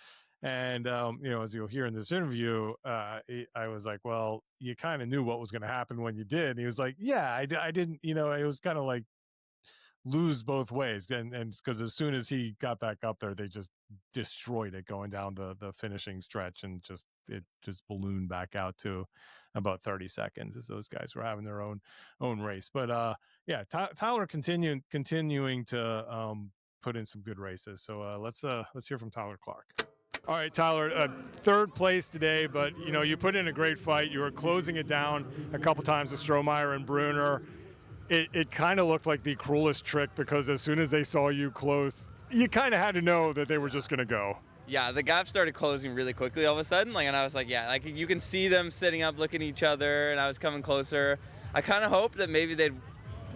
And, as you'll hear in this interview, I was like, well, you kind of knew what was going to happen when you did. And he was like, yeah, I didn't, it was kind of like lose both ways. And because as soon as he got back up there, they just destroyed it going down the finishing stretch, and it just ballooned back out to about 30 seconds as those guys were having their own race. But yeah, Tyler continuing to put in some good races. So let's hear from Tyler Clark. All right, Tyler, third place today, but you put in a great fight. You were closing it down a couple times with Strohmeyer and Bruner. It kind of looked like the cruelest trick, because as soon as they saw you close, you kind of had to know that they were just going to go. Yeah, the gap started closing really quickly all of a sudden, and I was like, yeah, you can see them sitting up looking at each other, and I was coming closer. I kind of hoped that maybe they'd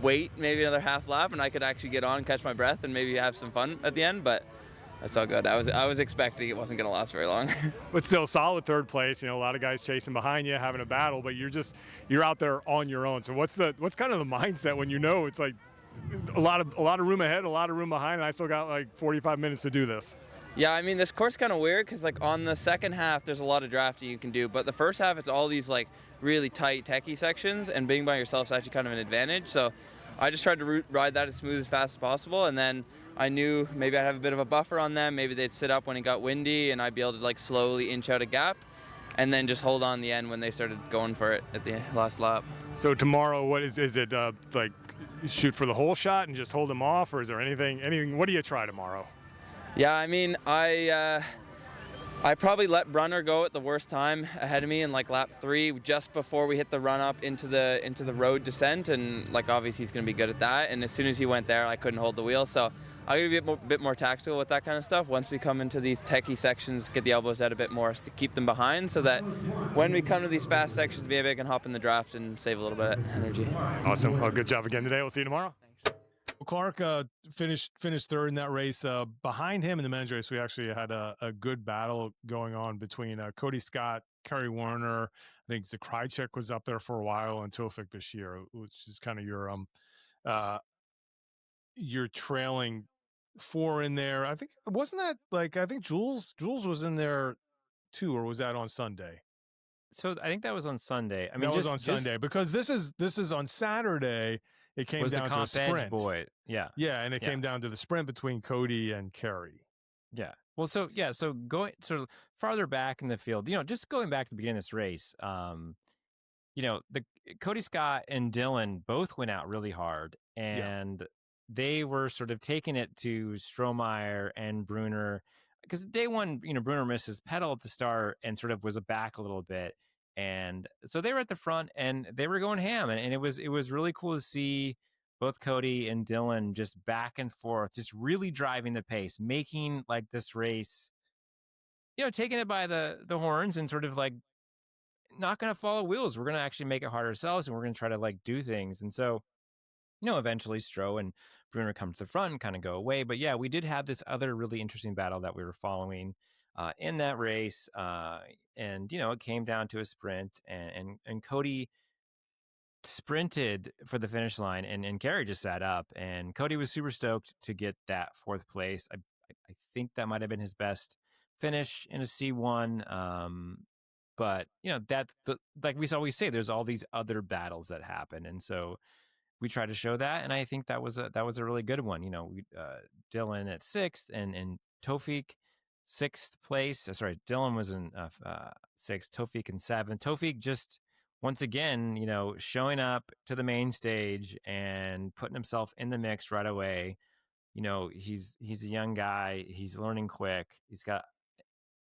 wait maybe another half lap and I could actually get on, catch my breath, and maybe have some fun at the end, but that's all good. I was expecting it wasn't going to last very long. But still, solid third place. A lot of guys chasing behind you, having a battle, but you're out there on your own. So what's kind of the mindset when it's like a lot of room ahead, a lot of room behind, and I still got like 45 minutes to do this? Yeah, I mean, this course is kind of weird because on the second half, there's a lot of drafting you can do, but the first half, it's all these really tight, techie sections, and being by yourself is actually kind of an advantage. So I just tried to ride that as smooth as fast as possible, and then I knew maybe I'd have a bit of a buffer on them. Maybe they'd sit up when it got windy, and I'd be able to slowly inch out a gap, and then just hold on the end when they started going for it at the last lap. So tomorrow, what is it shoot for the whole shot and just hold them off, or is there anything? What do you try tomorrow? Yeah, I mean, I probably let Brunner go at the worst time ahead of me in lap 3, just before we hit the run up into the road descent, and obviously he's going to be good at that. And as soon as he went there, I couldn't hold the wheel, so I'm going to be a bit more tactical with that kind of stuff. Once we come into these techie sections, get the elbows out a bit more to keep them behind, so that when we come to these fast sections, maybe I can hop in the draft and save a little bit of energy. Awesome. Well, good job again today. We'll see you tomorrow. Clark finished third in that race. Behind him in the men's race, we actually had a good battle going on between Cody Scott, Kerry Warner. I think Zakrajcek was up there for a while, and Tofik Bashir, which is kind of your trailing 4 in there. I think wasn't that I think Jules was in there too, or was that on Sunday? So I think that was on Sunday. I mean, that was on Sunday, because this is on Saturday. It came down to a sprint. Boy. Yeah. Yeah, and it came down to the sprint between Cody and Kerry. Yeah. Well, so going sort of farther back in the field, just going back to the beginning of this race, the Cody Scott and Dylan both went out really hard, and they were sort of taking it to Strohmeyer and Bruner, because day one, Bruner missed his pedal at the start and sort of was back a little bit. And so they were at the front and they were going ham, and it was really cool to see both Cody and Dylan just back and forth, just really driving the pace, making this race, taking it by the horns, and sort of not going to follow wheels. We're going to actually make it hard ourselves, and we're going to try to do things. And so, eventually Stroh and Bruner come to the front and kind of go away. But yeah, we did have this other really interesting battle that we were following in that race. And, it came down to a sprint, and Cody sprinted for the finish line, and Kerry just sat up, and Cody was super stoked to get that 4th place. I think that might have been his best finish in a C1. But, like we always say, there's all these other battles that happen. And so we tried to show that. And I think that was a really good one. Dylan at 6th and Tofik 6th place. Sorry, Dylan was in 6th, Tofik in 7th. Tofik just, once again, showing up to the main stage and putting himself in the mix right away. He's a young guy. He's learning quick. He's got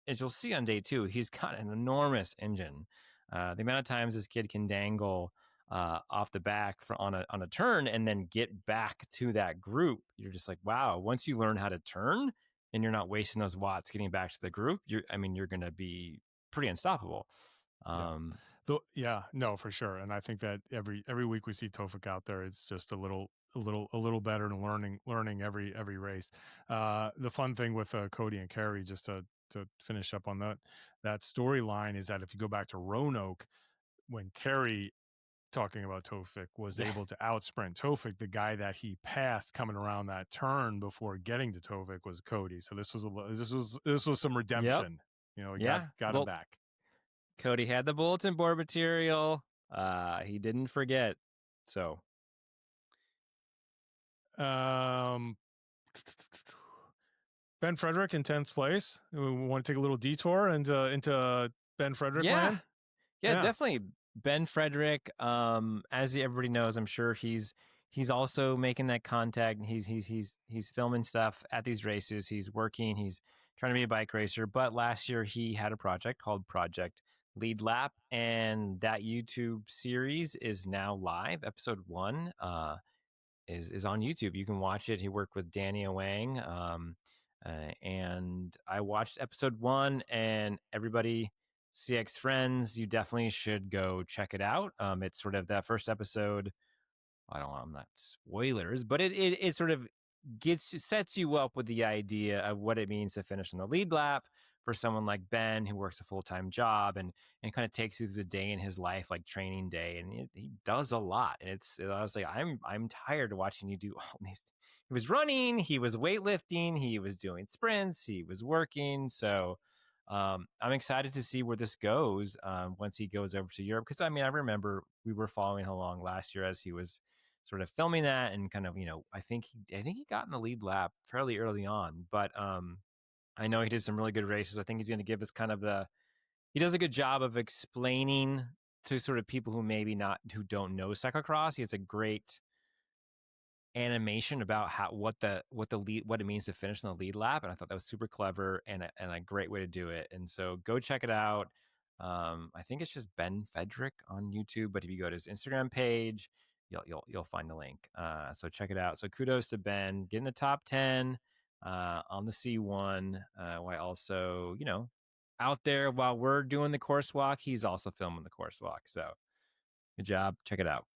as you'll see on day 2, he's got an enormous engine. The amount of times this kid can dangle off the back on a turn and then get back to that group, you're just like, wow. Once you learn how to turn and you're not wasting those watts getting back to the group, you're going to be pretty unstoppable. No, for sure. And I think that every week we see Tofik out there, it's just a little better and learning every race. The fun thing with Cody and Kerry, just to finish up on that storyline, is that if you go back to Roanoke, when Kerry, talking about Tofik, was able to out sprint Tofik, the guy that he passed coming around that turn before getting to Tofik was Cody. So this was some redemption. Got him back. Cody had the bulletin board material. He didn't forget. So, Ben Frederick in 10th place. We want to take a little detour into Ben Frederick land. Yeah, definitely. Ben Frederick, as everybody knows, I'm sure he's also making that contact. He's filming stuff at these races. He's working. He's trying to be a bike racer. But last year he had a project called Project Lead Lap, and that YouTube series is now live. Episode 1 is on YouTube. You can watch it. He worked with Danny Wang, and I watched episode 1. And everybody, CX friends, you definitely should go check it out. It's sort of that first episode. I'm not spoilers, but it sort of sets you up with the idea of what it means to finish in the lead lap for someone like Ben, who works a full-time job and kind of takes you through the day in his life, like training day. And he does a lot. And I was like, I'm tired of watching you do all these. He was running, he was weightlifting, he was doing sprints, he was working. So I'm excited to see where this goes once he goes over to Europe. Because I remember we were following along last year as he was sort of filming that, and kind of, I think he got in the lead lap fairly early on. But I know he did some really good races. I think he's going to give us kind of he does a good job of explaining to sort of people who don't know cyclocross. He has a great animation about what it means to finish in the lead lap, and I thought that was super clever and a great way to do it. And so go check it out. I think it's just Ben Frederick on YouTube, but if you go to his Instagram page, you'll find the link. So check it out. So kudos to Ben, getting the top 10 on the C1, while also, out there while we're doing the course walk, he's also filming the course walk. So good job. Check it out.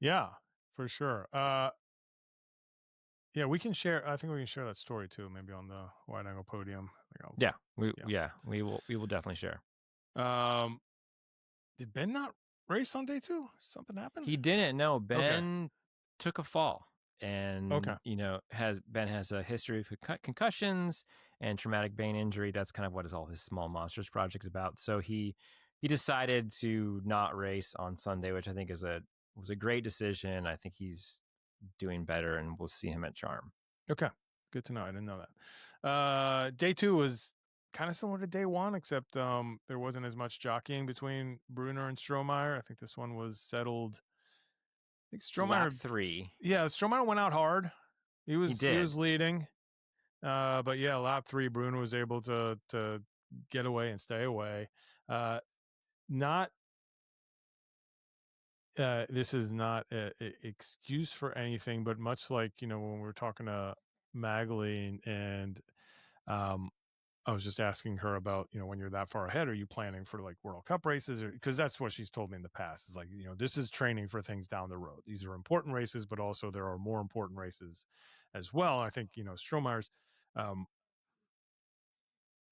Yeah, for sure. Yeah, we can share. I think we can share that story too, maybe on the wide angle podium. We will definitely share. Did Ben not race on day 2? Something happened? He didn't. No, Ben took a fall, and Ben has a history of concussions and traumatic brain injury. That's kind of what all his Small Monsters project's about. So he decided to not race on Sunday, which I think was a great decision. I think he's doing better, and we'll see him at Charm. Okay, good to know. I didn't know that. Day 2 was kind of similar to day 1, except there wasn't as much jockeying between Brunner and Strohmeyer. I think this one was settled. I think Strohmeyer lap 3. Yeah, Strohmeyer went out hard. He was leading. But yeah, lap 3, Brunner was able to get away and stay away. This is not an excuse for anything, but much like, when we were talking to Magali and I was just asking her about, when you're that far ahead, are you planning for like World Cup races? Because that's what she's told me in the past, is like, this is training for things down the road. These are important races, but also there are more important races as well. I think, Strohmeyer's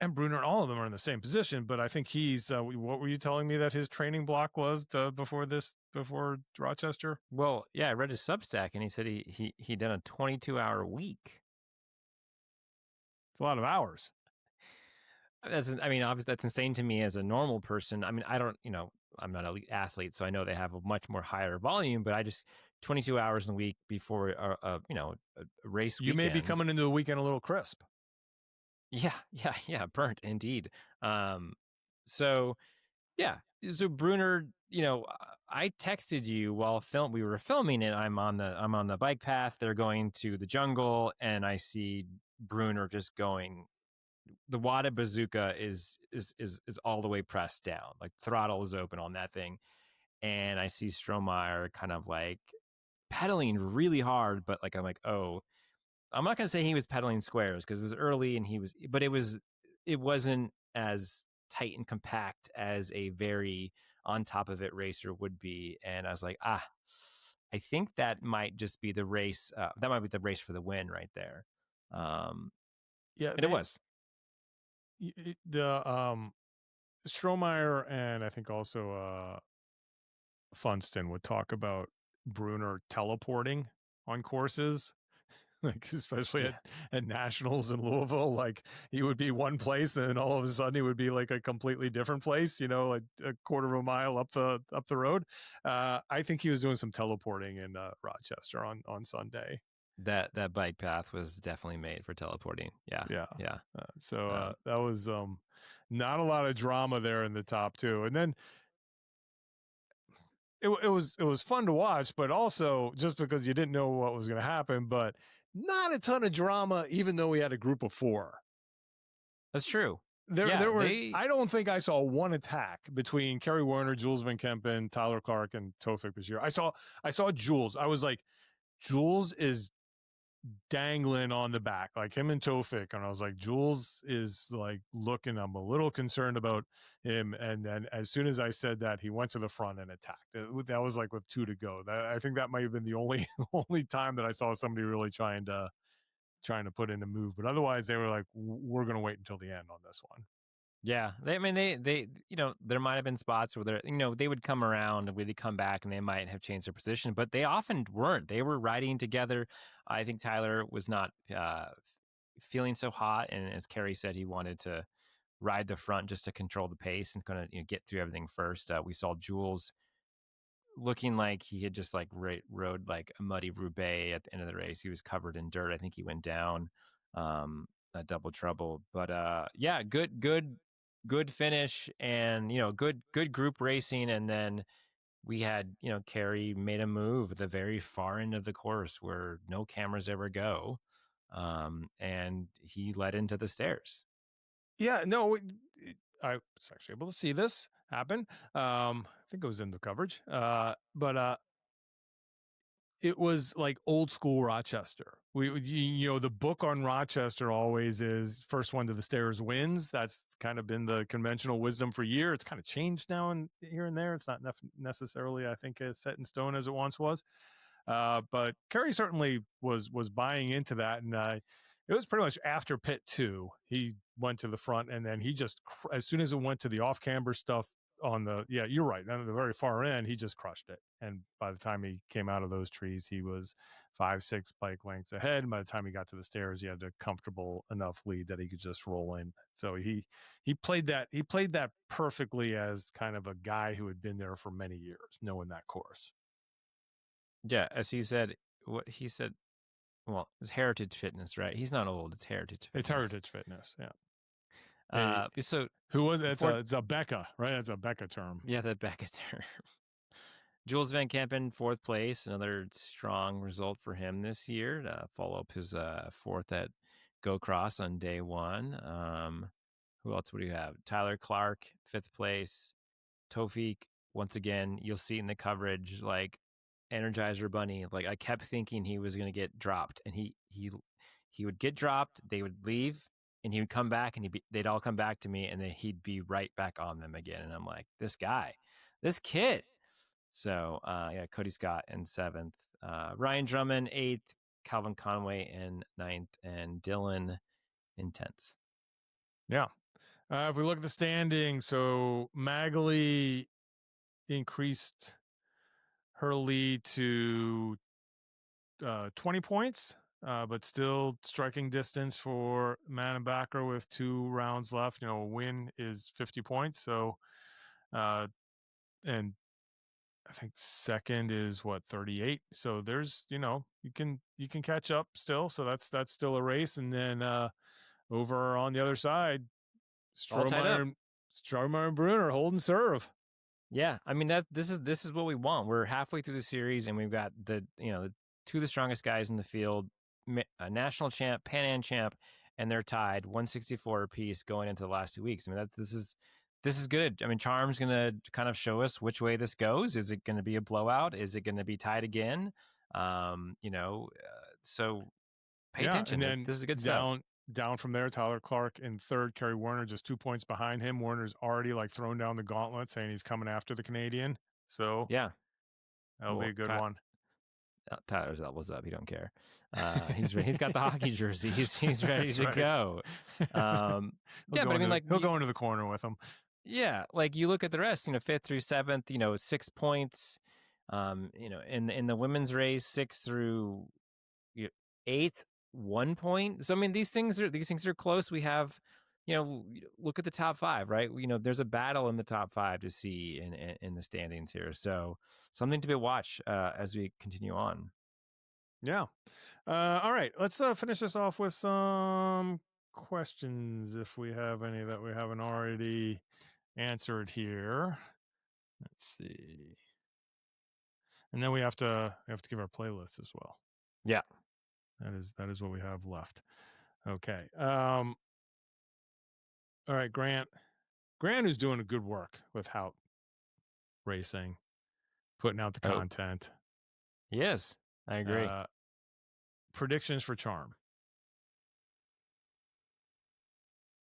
and Brunner, all of them are in the same position, but I think he's, what were you telling me that his training block was before Rochester? Well, yeah, I read his Substack, and he said he done a 22-hour week. It's a lot of hours. Obviously that's insane to me as a normal person. I don't, I'm not an elite athlete, so I know they have a much more higher volume, but I just 22 hours in a week before a race weekend. You may be coming into the weekend a little crisp. Yeah, burnt indeed. So Brunner, I texted you while we were filming it. I'm on the bike path. They're going to the jungle, and I see Brunner just going the Wada bazooka is all the way pressed down. Like throttle is open on that thing. And I see Strohmeyer kind of like pedaling really hard, but like I'm like, oh, I'm not gonna say he was pedaling squares because it was early and but it wasn't as tight and compact as a very on top of it racer would be. And I was like, I think that might just be the race. That might be the race for the win right there. Yeah, And it was. The Strohmeyer and I think also Funston would talk about Bruner teleporting on courses, like especially at nationals in Louisville. Like he would be one place and then all of a sudden he would be like a completely different place, like a quarter of a mile up the road. I think he was doing some teleporting in Rochester on Sunday. That bike path was definitely made for teleporting. Yeah. So that was not a lot of drama there in the top two, and then it was fun to watch, but also just because you didn't know what was going to happen, but not a ton of drama, even though we had a group of 4. That's true. There were. I don't think I saw one attack between Kerry Werner, Jules Van Kempen, Tyler Clark, and Tofik Bashir. I saw Jules. I was like, Jules is dangling on the back, like him and Tofik, and I was like, Jules is like looking. I'm a little concerned about him. And then as soon as I said that, he went to the front and attacked. That was like with 2 to go. I think that might have been the only time that I saw somebody really trying to put in a move. But otherwise, they were like, we're going to wait until the end on this one. Yeah, they there might have been spots where they would come around and we'd come back and they might have changed their position, but they often weren't. They were riding together. I think Tyler was not feeling so hot, and as Kerry said, he wanted to ride the front just to control the pace and kind of get through everything first. We saw Jules looking like he had just like rode like a muddy Roubaix at the end of the race. He was covered in dirt. I think he went down. A double trouble, but yeah, good finish, and good group racing. And then we had Kerry made a move at the very far end of the course where no cameras ever go, and he led into the stairs. Yeah, no, I was actually able to see this happen. I think it was in the coverage, but it was like old school Rochester. The book on Rochester always is first one to the stairs wins. That's kind of been the conventional wisdom for years. It's kind of changed now and here and there. It's not necessarily, I think, as set in stone as it once was. But Kerry certainly was buying into that, and it was pretty much after pit 2, he went to the front, and then he just, as soon as it went to the off camber stuff on the, you're right, on the very far end, he just crushed it. And by the time he came out of those trees, he was 5-6 bike lengths ahead. And by the time he got to the stairs, he had a comfortable enough lead that he could just roll in. So he played that perfectly as kind of a guy who had been there for many years, knowing that course. Yeah, as he said, well, it's Heritage Fitness, right? He's not old. It's Heritage Fitness. It's Heritage Fitness, yeah. So who was it? It's a Becca, right? It's a Becca term. Yeah, the Becca term. Jules Van Kempen, 4th place, another strong result for him this year to follow up his 4th at Go Cross on day 1. Who else would you have? Tyler Clark, 5th place. Tofik, once again, you'll see in the coverage, like Energizer Bunny. Like I kept thinking he was going to get dropped, and he would get dropped. They would leave, and he would come back, and they'd all come back to me, and then he'd be right back on them again. And I'm like, this kid. So Cody Scott in 7th, Ryan Drummond 8th, Calvin Conway in 9th, and Dylan in 10th. Yeah. If we look at the standings, so Magali increased her lead to 20 points, but still striking distance for Manenbacher with 2 rounds left. A win is 50 points. So, and I think second is 38. So there's, you can catch up still. So that's still a race. And then over on the other side, Strohmeyer and Bruner holding serve. Yeah, I mean this is what we want. We're halfway through the series, and we've got the 2 of the strongest guys in the field, a national champ, Pan Am champ, and they're tied 164 apiece going into the last 2 weeks. I mean, this is good. I mean, Charm's going to kind of show us which way this goes. Is it going to be a blowout? Is it going to be tied again? So pay attention. And then this is good stuff. Down from there, Tyler Clark in third, Kerry Warner just 2 points behind him. Warner's already like thrown down the gauntlet, saying he's coming after the Canadian. So yeah, that'll be a good one. Tyler's elbows up. He don't care. He's got the hockey jersey. He's ready to go. But I mean, like, he'll go into the corner with him. Yeah, like you look at the rest. 5th through 7th. 6 points. In the women's race, 6th through 8th, 1 point. So I mean, these things are close. We have, look at the top 5, right? There's a battle in the top 5 to see in the standings here. So something to be watched as we continue on. Yeah. All right. Let's finish this off with some questions, if we have any that we haven't already answered here. Let's see. And then we have to give our playlist as well. Yeah. That is what we have left. Okay. All right, Grant. Grant is doing a good work with Hout Racing, putting out the content. Yes, I agree. Predictions for Charm.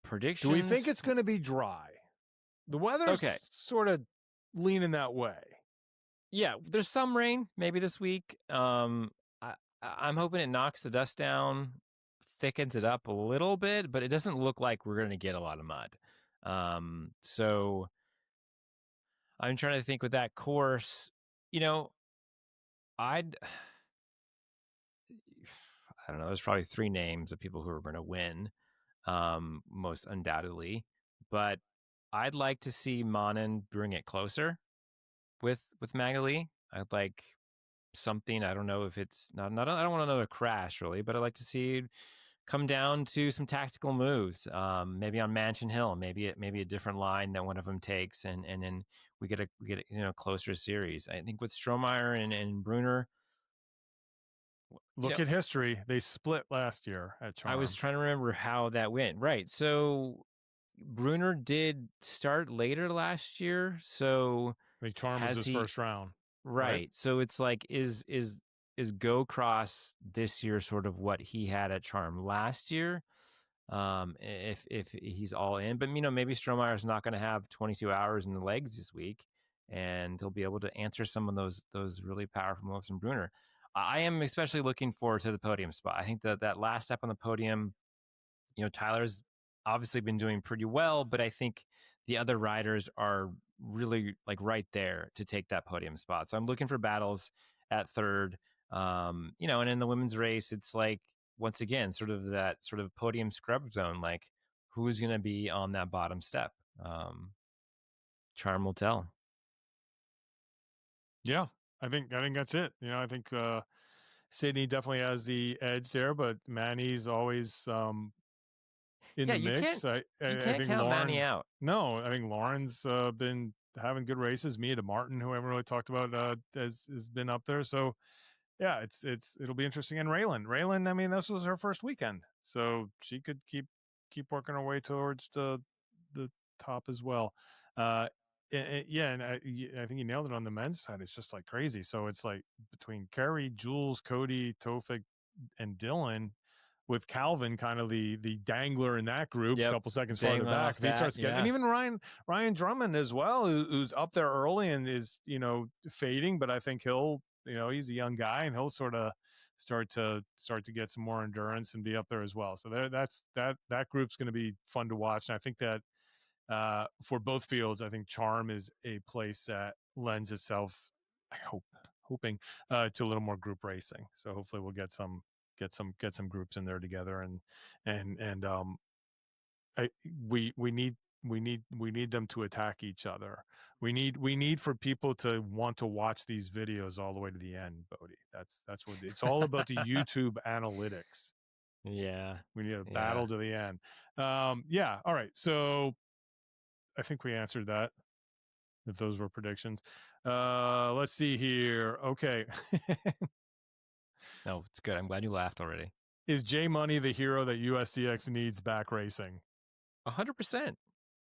Predictions? Do we think it's going to be dry? The weather's sort of leaning that way. Yeah, there's some rain maybe this week. I'm hoping it knocks the dust down, thickens it up a little bit, but it doesn't look like we're going to get a lot of mud. So I'm trying to think with that course, I don't know. There's probably 3 names of people who are going to win, most undoubtedly. But I'd like to see Manan bring it closer with Magali. I'd like something. I don't know if it's not. I don't want another crash really, but I'd like to see come down to some tactical moves. Maybe on Mansion Hill, maybe a different line that one of them takes, and then we get a closer series. I think with Strohmeyer and Brunner. Look at history. They split last year at Charm. I was trying to remember how that went. Right. So Brunner did start later last year. So I think Charm was his first round. Right. So it's like, is Go Cross this year sort of what he had at Charm last year? If he's all in, but maybe Strohmeyer's not going to have 22 hours in the legs this week, and he'll be able to answer some of those really powerful moves from Brunner. I am especially looking forward to the podium spot. I think that last step on the podium, Tyler's obviously been doing pretty well, but I think the other riders are really like right there to take that podium spot. So I'm looking for battles at third. And in the women's race, it's like, once again, sort of that sort of podium scrub zone, like who's going to be on that bottom step. Charm will tell. Yeah, I think that's it. I think Sydney definitely has the edge there, but Manny's always in the mix. You can't count Manny out. No, I think Lauren's been having good races. Mia DeMartin, who I haven't really talked about, has been up there. So yeah, it'll be interesting. And Raylan, I mean, this was her first weekend, so she could keep working her way towards the top as well. And I think you nailed it on the men's side. It's just like crazy. So it's like between Kerry, Jules, Cody, Tofik, and Dylan, with Calvin kind of the dangler in that group, a couple seconds farther back. If he starts getting, and even Ryan Drummond as well, who's up there early and is fading, but I think he'll he's a young guy and he'll sort of start to get some more endurance and be up there as well. So that group's going to be fun to watch, and I think that. For both fields, I think Charm is a place that lends itself, hoping to a little more group racing. So hopefully we'll get some groups in there together, we need them to attack each other. We need for people to want to watch these videos all the way to the end, Bodie. That's what it's all about. The YouTube analytics. Yeah, we need a battle to the end. Yeah. All right. So. I think we answered that, if those were predictions. Let's see here. Okay. No, it's good. I'm glad you laughed already. Is J Money the hero that USCX needs back racing? 100%.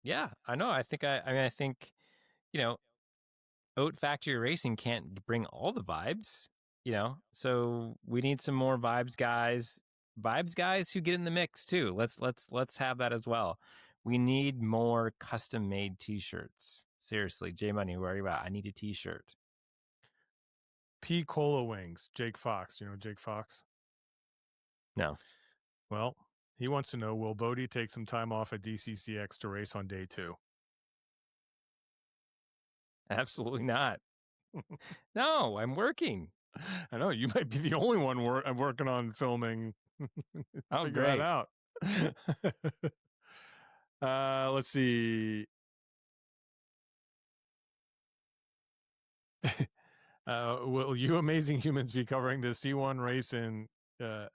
Yeah, I know. I think I think, you know, Oat Factory Racing can't bring all the vibes, so we need some more vibes guys who get in the mix too. Let's have that as well. We need more custom made t-shirts. Seriously, J Money, where are you at? I need a t-shirt. P Cola Wings, Jake Fox. You know Jake Fox? No. Well, he wants to know, will Bodie take some time off at DCCX to race on day 2? Absolutely not. No, I'm working. I know you might be the only one I'm working on filming. Oh, Figure great. that out. Let's see. Will you amazing humans be covering the C1 race in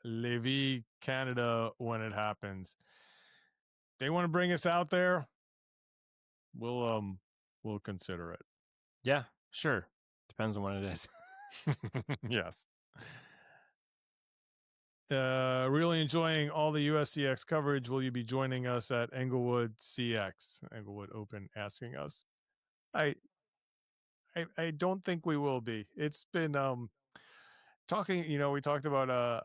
Lévis, Canada when it happens? They want to bring us out there. We'll consider it. Yeah, sure. Depends on what it is. Yes. Really enjoying all the USCX coverage. Will you be joining us at Englewood CX? Englewood Open asking us. I don't think we will be. It's been talking, we talked about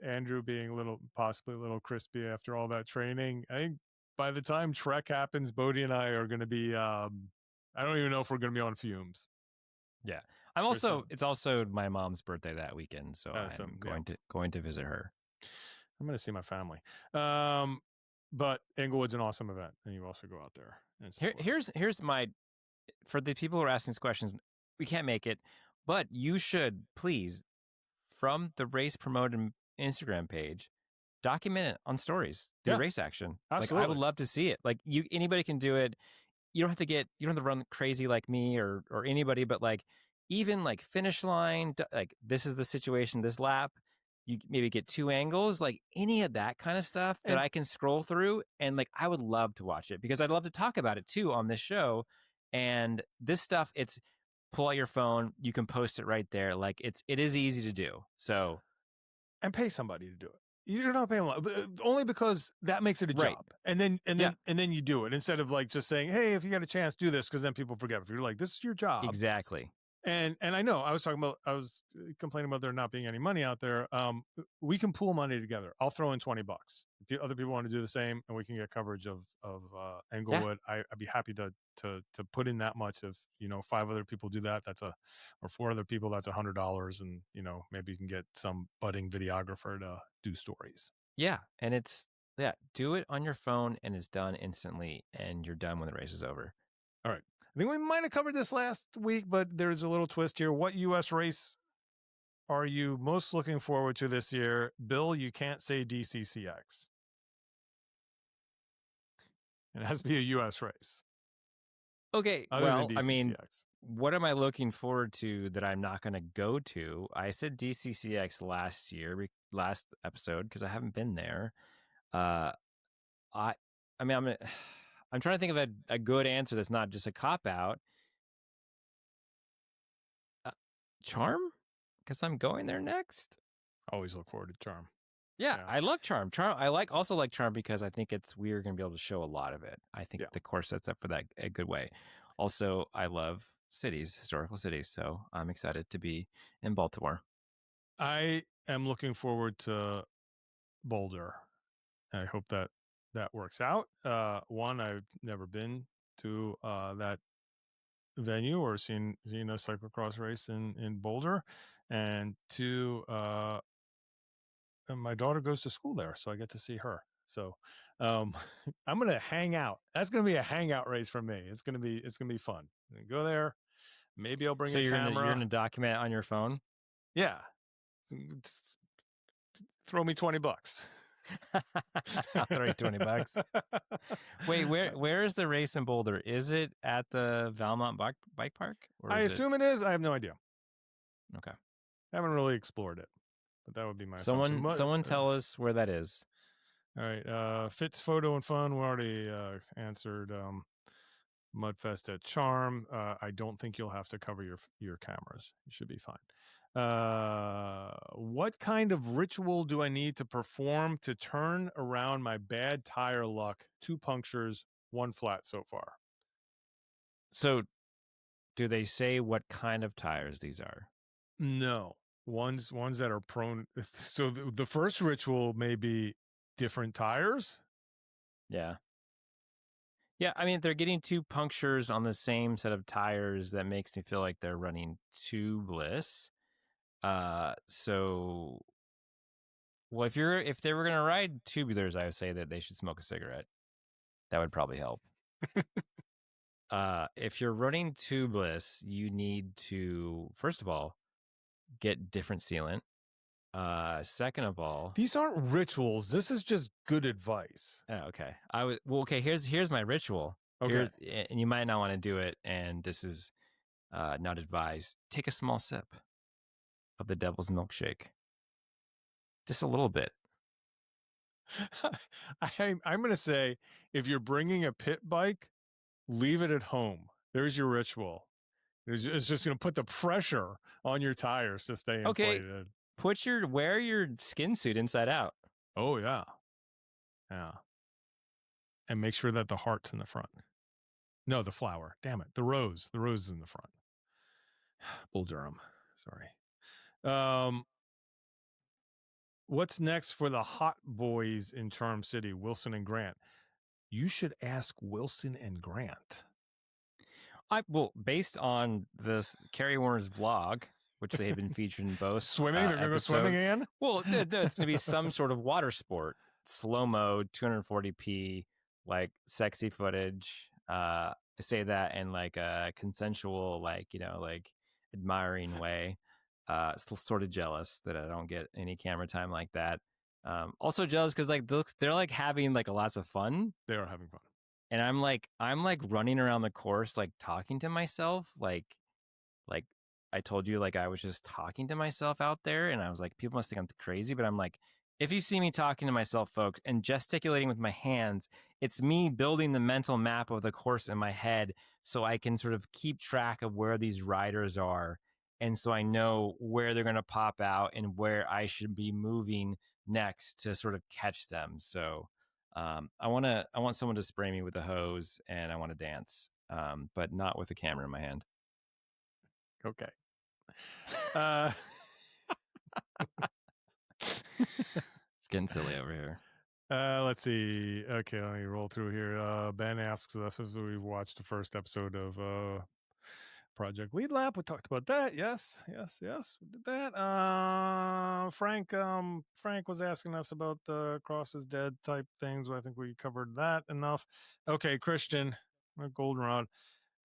Andrew being possibly a little crispy after all that training. I think by the time Trek happens, Bodie and I are going to be I don't even know if we're going to be on fumes. Yeah. It's also my mom's birthday that weekend, so I'm going to visit her. I'm going to see my family. But Englewood's an awesome event, and you also go out there. Here's my, for the people who are asking these questions, we can't make it, but you should please, from the race promoted Instagram page, document it on stories, do race action. Absolutely. Like, I would love to see it. Like, anybody can do it. You don't have to run crazy like me or anybody, but like, even like finish line, like this is the situation, this lap, you maybe get 2 angles, like any of that kind of stuff that I can scroll through. And like, I would love to watch it because I'd love to talk about it too on this show. And this stuff, it's pull out your phone, you can post it right there. Like it is easy to do. So, and pay somebody to do it. You're not paying a lot, but only because that makes it a job. And then you do it instead of like just saying, hey, if you got a chance, do this, because then people forget. If you're like, this is your job. Exactly. And I know I was complaining about there not being any money out there. We can pool money together. I'll throw in $20. If other people want to do the same, and we can get coverage of Englewood, I'd be happy to put in that much. If 5 other people do that, or 4 other people, that's $100, and maybe you can get some budding videographer to do stories. Yeah, and do it on your phone, and it's done instantly, and you're done when the race is over. All right. I think we might have covered this last week, but there's a little twist here. What U.S. race are you most looking forward to this year? Bill, you can't say DCCX. It has to be a U.S. race. Okay, well, I mean, what am I looking forward to that I'm not going to go to? I said DCCX last episode, because I haven't been there. I'm trying to think of a good answer that's not just a cop-out. Charm? Because I'm going there next. Always look forward to Charm. Yeah, I love Charm. I also like Charm because I think we're going to be able to show a lot of it. I think the course sets up for that a good way. Also, I love historical cities, so I'm excited to be in Baltimore. I am looking forward to Boulder. I hope that works out. One, I've never been to that venue or seen a cyclocross race in Boulder, and 2, and my daughter goes to school there, so I get to see her. So I'm gonna hang out. That's gonna be a hangout race for me. It's gonna be fun. Go there. Maybe I'll bring a camera. So you're gonna document on your phone? Yeah. Throw me $20. I'll throw you $20. Wait, where is the race in Boulder? Is it at the Valmont Bike Park? I assume it is. I have no idea. Okay. I haven't really explored it, but that would be my assumption. Someone tell us where that is. All right. Fitz Photo and Fun. We already answered Mudfest at Charm. I don't think you'll have to cover your cameras. You should be fine. What kind of ritual do I need to perform to turn around my bad tire luck? 2 punctures, 1 flat so far. So, do they say what kind of tires these are? No, ones that are prone. So the first ritual may be different tires. Yeah. Yeah, I mean, they're getting 2 punctures on the same set of tires. That makes me feel like they're running tubeless. So, well, if they were gonna ride tubulars, I would say that they should smoke a cigarette. That would probably help. If you're running tubeless, you need to, first of all, get different sealant. Second of all, These aren't rituals. This is just good advice. oh, okay. Okay. Here's my ritual. Okay. And you might not want to do it, and this is not advised. Take a small sip of the devil's milkshake, just a little bit. I'm going to say, if you're bringing a pit bike, leave it at home. There's your ritual. It's just going to put the pressure on your tires to stay inflated. Wear your skin suit inside out. Oh yeah. Yeah. And make sure that the heart's in the front. No, the flower. Damn it. The rose. The rose is in the front. Bull Durham. Sorry. What's next for the hot boys in Charm City, Wilson and Grant? You should ask Wilson and Grant. Based on this Carrie Warner's vlog, which they have been featured in both. Swimming? They're going to go swimming again? Well, it's going to be some sort of water sport. Slow mode, 240p, like sexy footage. I say that in like a consensual, like, admiring way. Still sort of jealous that I don't get any camera time like that. Also jealous because like they're like having like lots of fun. They are having fun. And I'm like running around the course, like talking to myself, like I told you, like I was just talking to myself out there, and I was like, people must think I'm crazy, but I'm like, if you see me talking to myself, folks, and gesticulating with my hands, it's me building the mental map of the course in my head, so I can sort of keep track of where these riders are, and so I know where they're going to pop out and where I should be moving next to sort of catch them. So. I want someone to spray me with a hose, and I want to dance, but not with a camera in my hand. Okay. It's getting silly over here. Let's see. Okay, let me roll through here. Ben asks us if we've watched the first episode of Project Lead Lap. We talked about that. Yes, we did that. Frank was asking us about the Cross is Dead type things. I think we covered that enough. Okay, Christian, Goldenrod.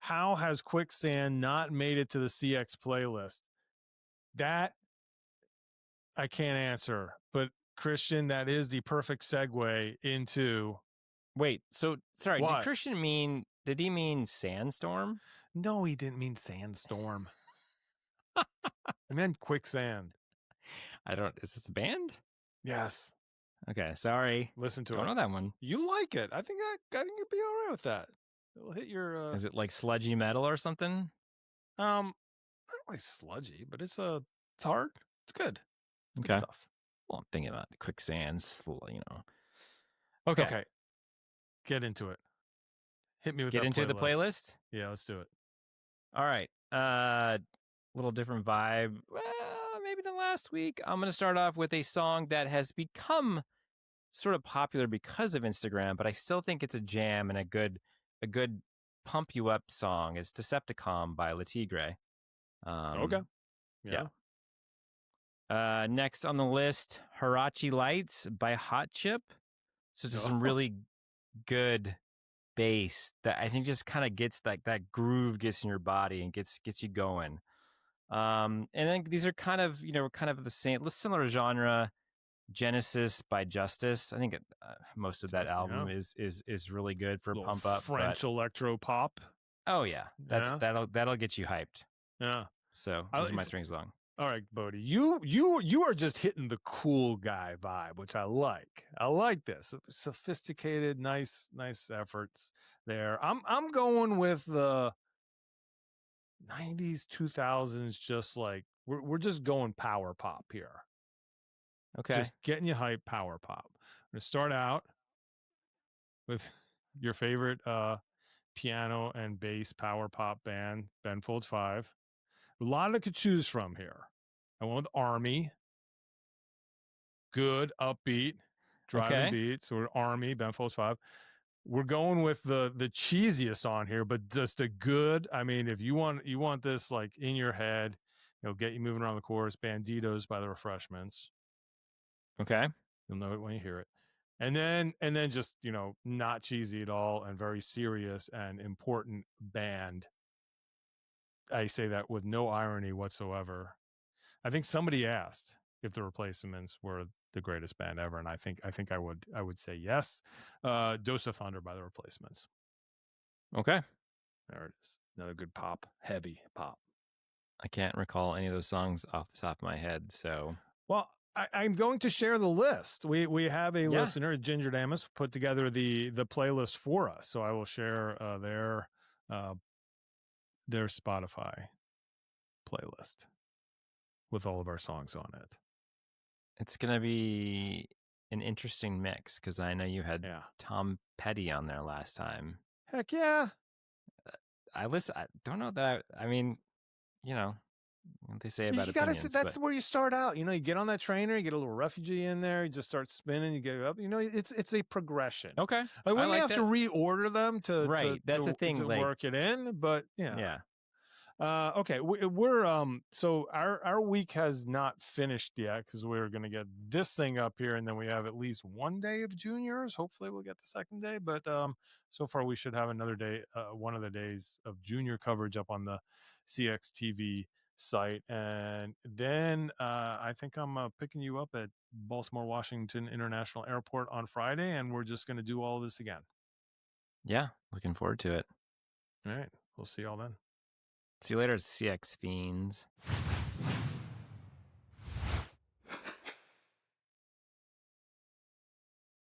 How has Quicksand not made it to the CX playlist? That I can't answer, but Christian, that is the perfect segue into. Wait, so sorry, what? Did he mean Sandstorm? No, he didn't mean Sandstorm. He meant Quicksand. Is this a band? Yes. Okay, sorry. Listen to it. Don't know that one. You like it. I think you'd be all right with that. It'll hit your Is it like sludgy metal or something? Not really sludgy, but it's hard. It's good. It's Okay. good stuff. Well, I'm thinking about Quicksands, Okay. Okay. Get into it. Hit me with Get that into the playlist? Yeah, let's do it. All right. Little different vibe. Well, maybe than last week. I'm going to start off with a song that has become sort of popular because of Instagram, but I still think it's a jam and a good pump you up song. Is Decepticon by Le Tigre. Okay. Yeah. Next on the list, Hirachi Lights by Hot Chip. So just some really good bass that I think just kind of gets that groove gets in your body and gets you going. And then these are kind of the same, similar genre. Genesis by Justice. I think most of that album is really good for pump up. French electro pop. Oh yeah, that'll get you hyped. Yeah. So those are my strings along. All right, Bodie, you are just hitting the cool guy vibe, which I like. I like this sophisticated, nice efforts there. I'm going with the 90s, 2000s, just like We're just going power pop here. Okay. Just getting you hype power pop. I'm gonna start out with your favorite piano and bass power pop band, Ben Folds 5. A lot to choose from here. I went with Army. Good, upbeat, driving Okay. beat. So we're Army, Ben Folds 5. We're going with the cheesiest on here, but just a good. I mean, if you want this like in your head, get you moving around the course. Banditos by the Refreshments. Okay. You'll know it when you hear it. And then just, not cheesy at all and very serious and important band. I say that with no irony whatsoever. I think somebody asked if the Replacements were the greatest band ever, and I think I would say yes. Dose of Thunder by the Replacements. Okay. There it is. Another good pop, heavy pop. I can't recall any of those songs off the top of my head, so. Well, I'm going to share the list. We have a Yeah. listener, Ginger Damas, put together the playlist for us. So I will share their Spotify playlist with all of our songs on it. It's going to be an interesting mix because I know you had Yeah. Tom Petty on there last time. Heck yeah. I don't know that I mean, what they say about opinions. That's but where you start out. You get on that trainer, you get a little refugee in there, you just start spinning, you get up. It's a progression. okay. I wouldn't like have that. to reorder them to Right, that's the thing, to like- work it in, but yeah. Yeah. Okay, we're so our week has not finished yet because we're gonna get this thing up here, and then we have at least one day of juniors. Hopefully, we'll get the second day, but so far we should have another day, one of the days of junior coverage up on the CXTV site, and then I think I'm picking you up at Baltimore Washington International Airport on Friday, and we're just gonna do all this again. Yeah, looking forward to it. All right, we'll see y'all then. See you later, CX Fiends.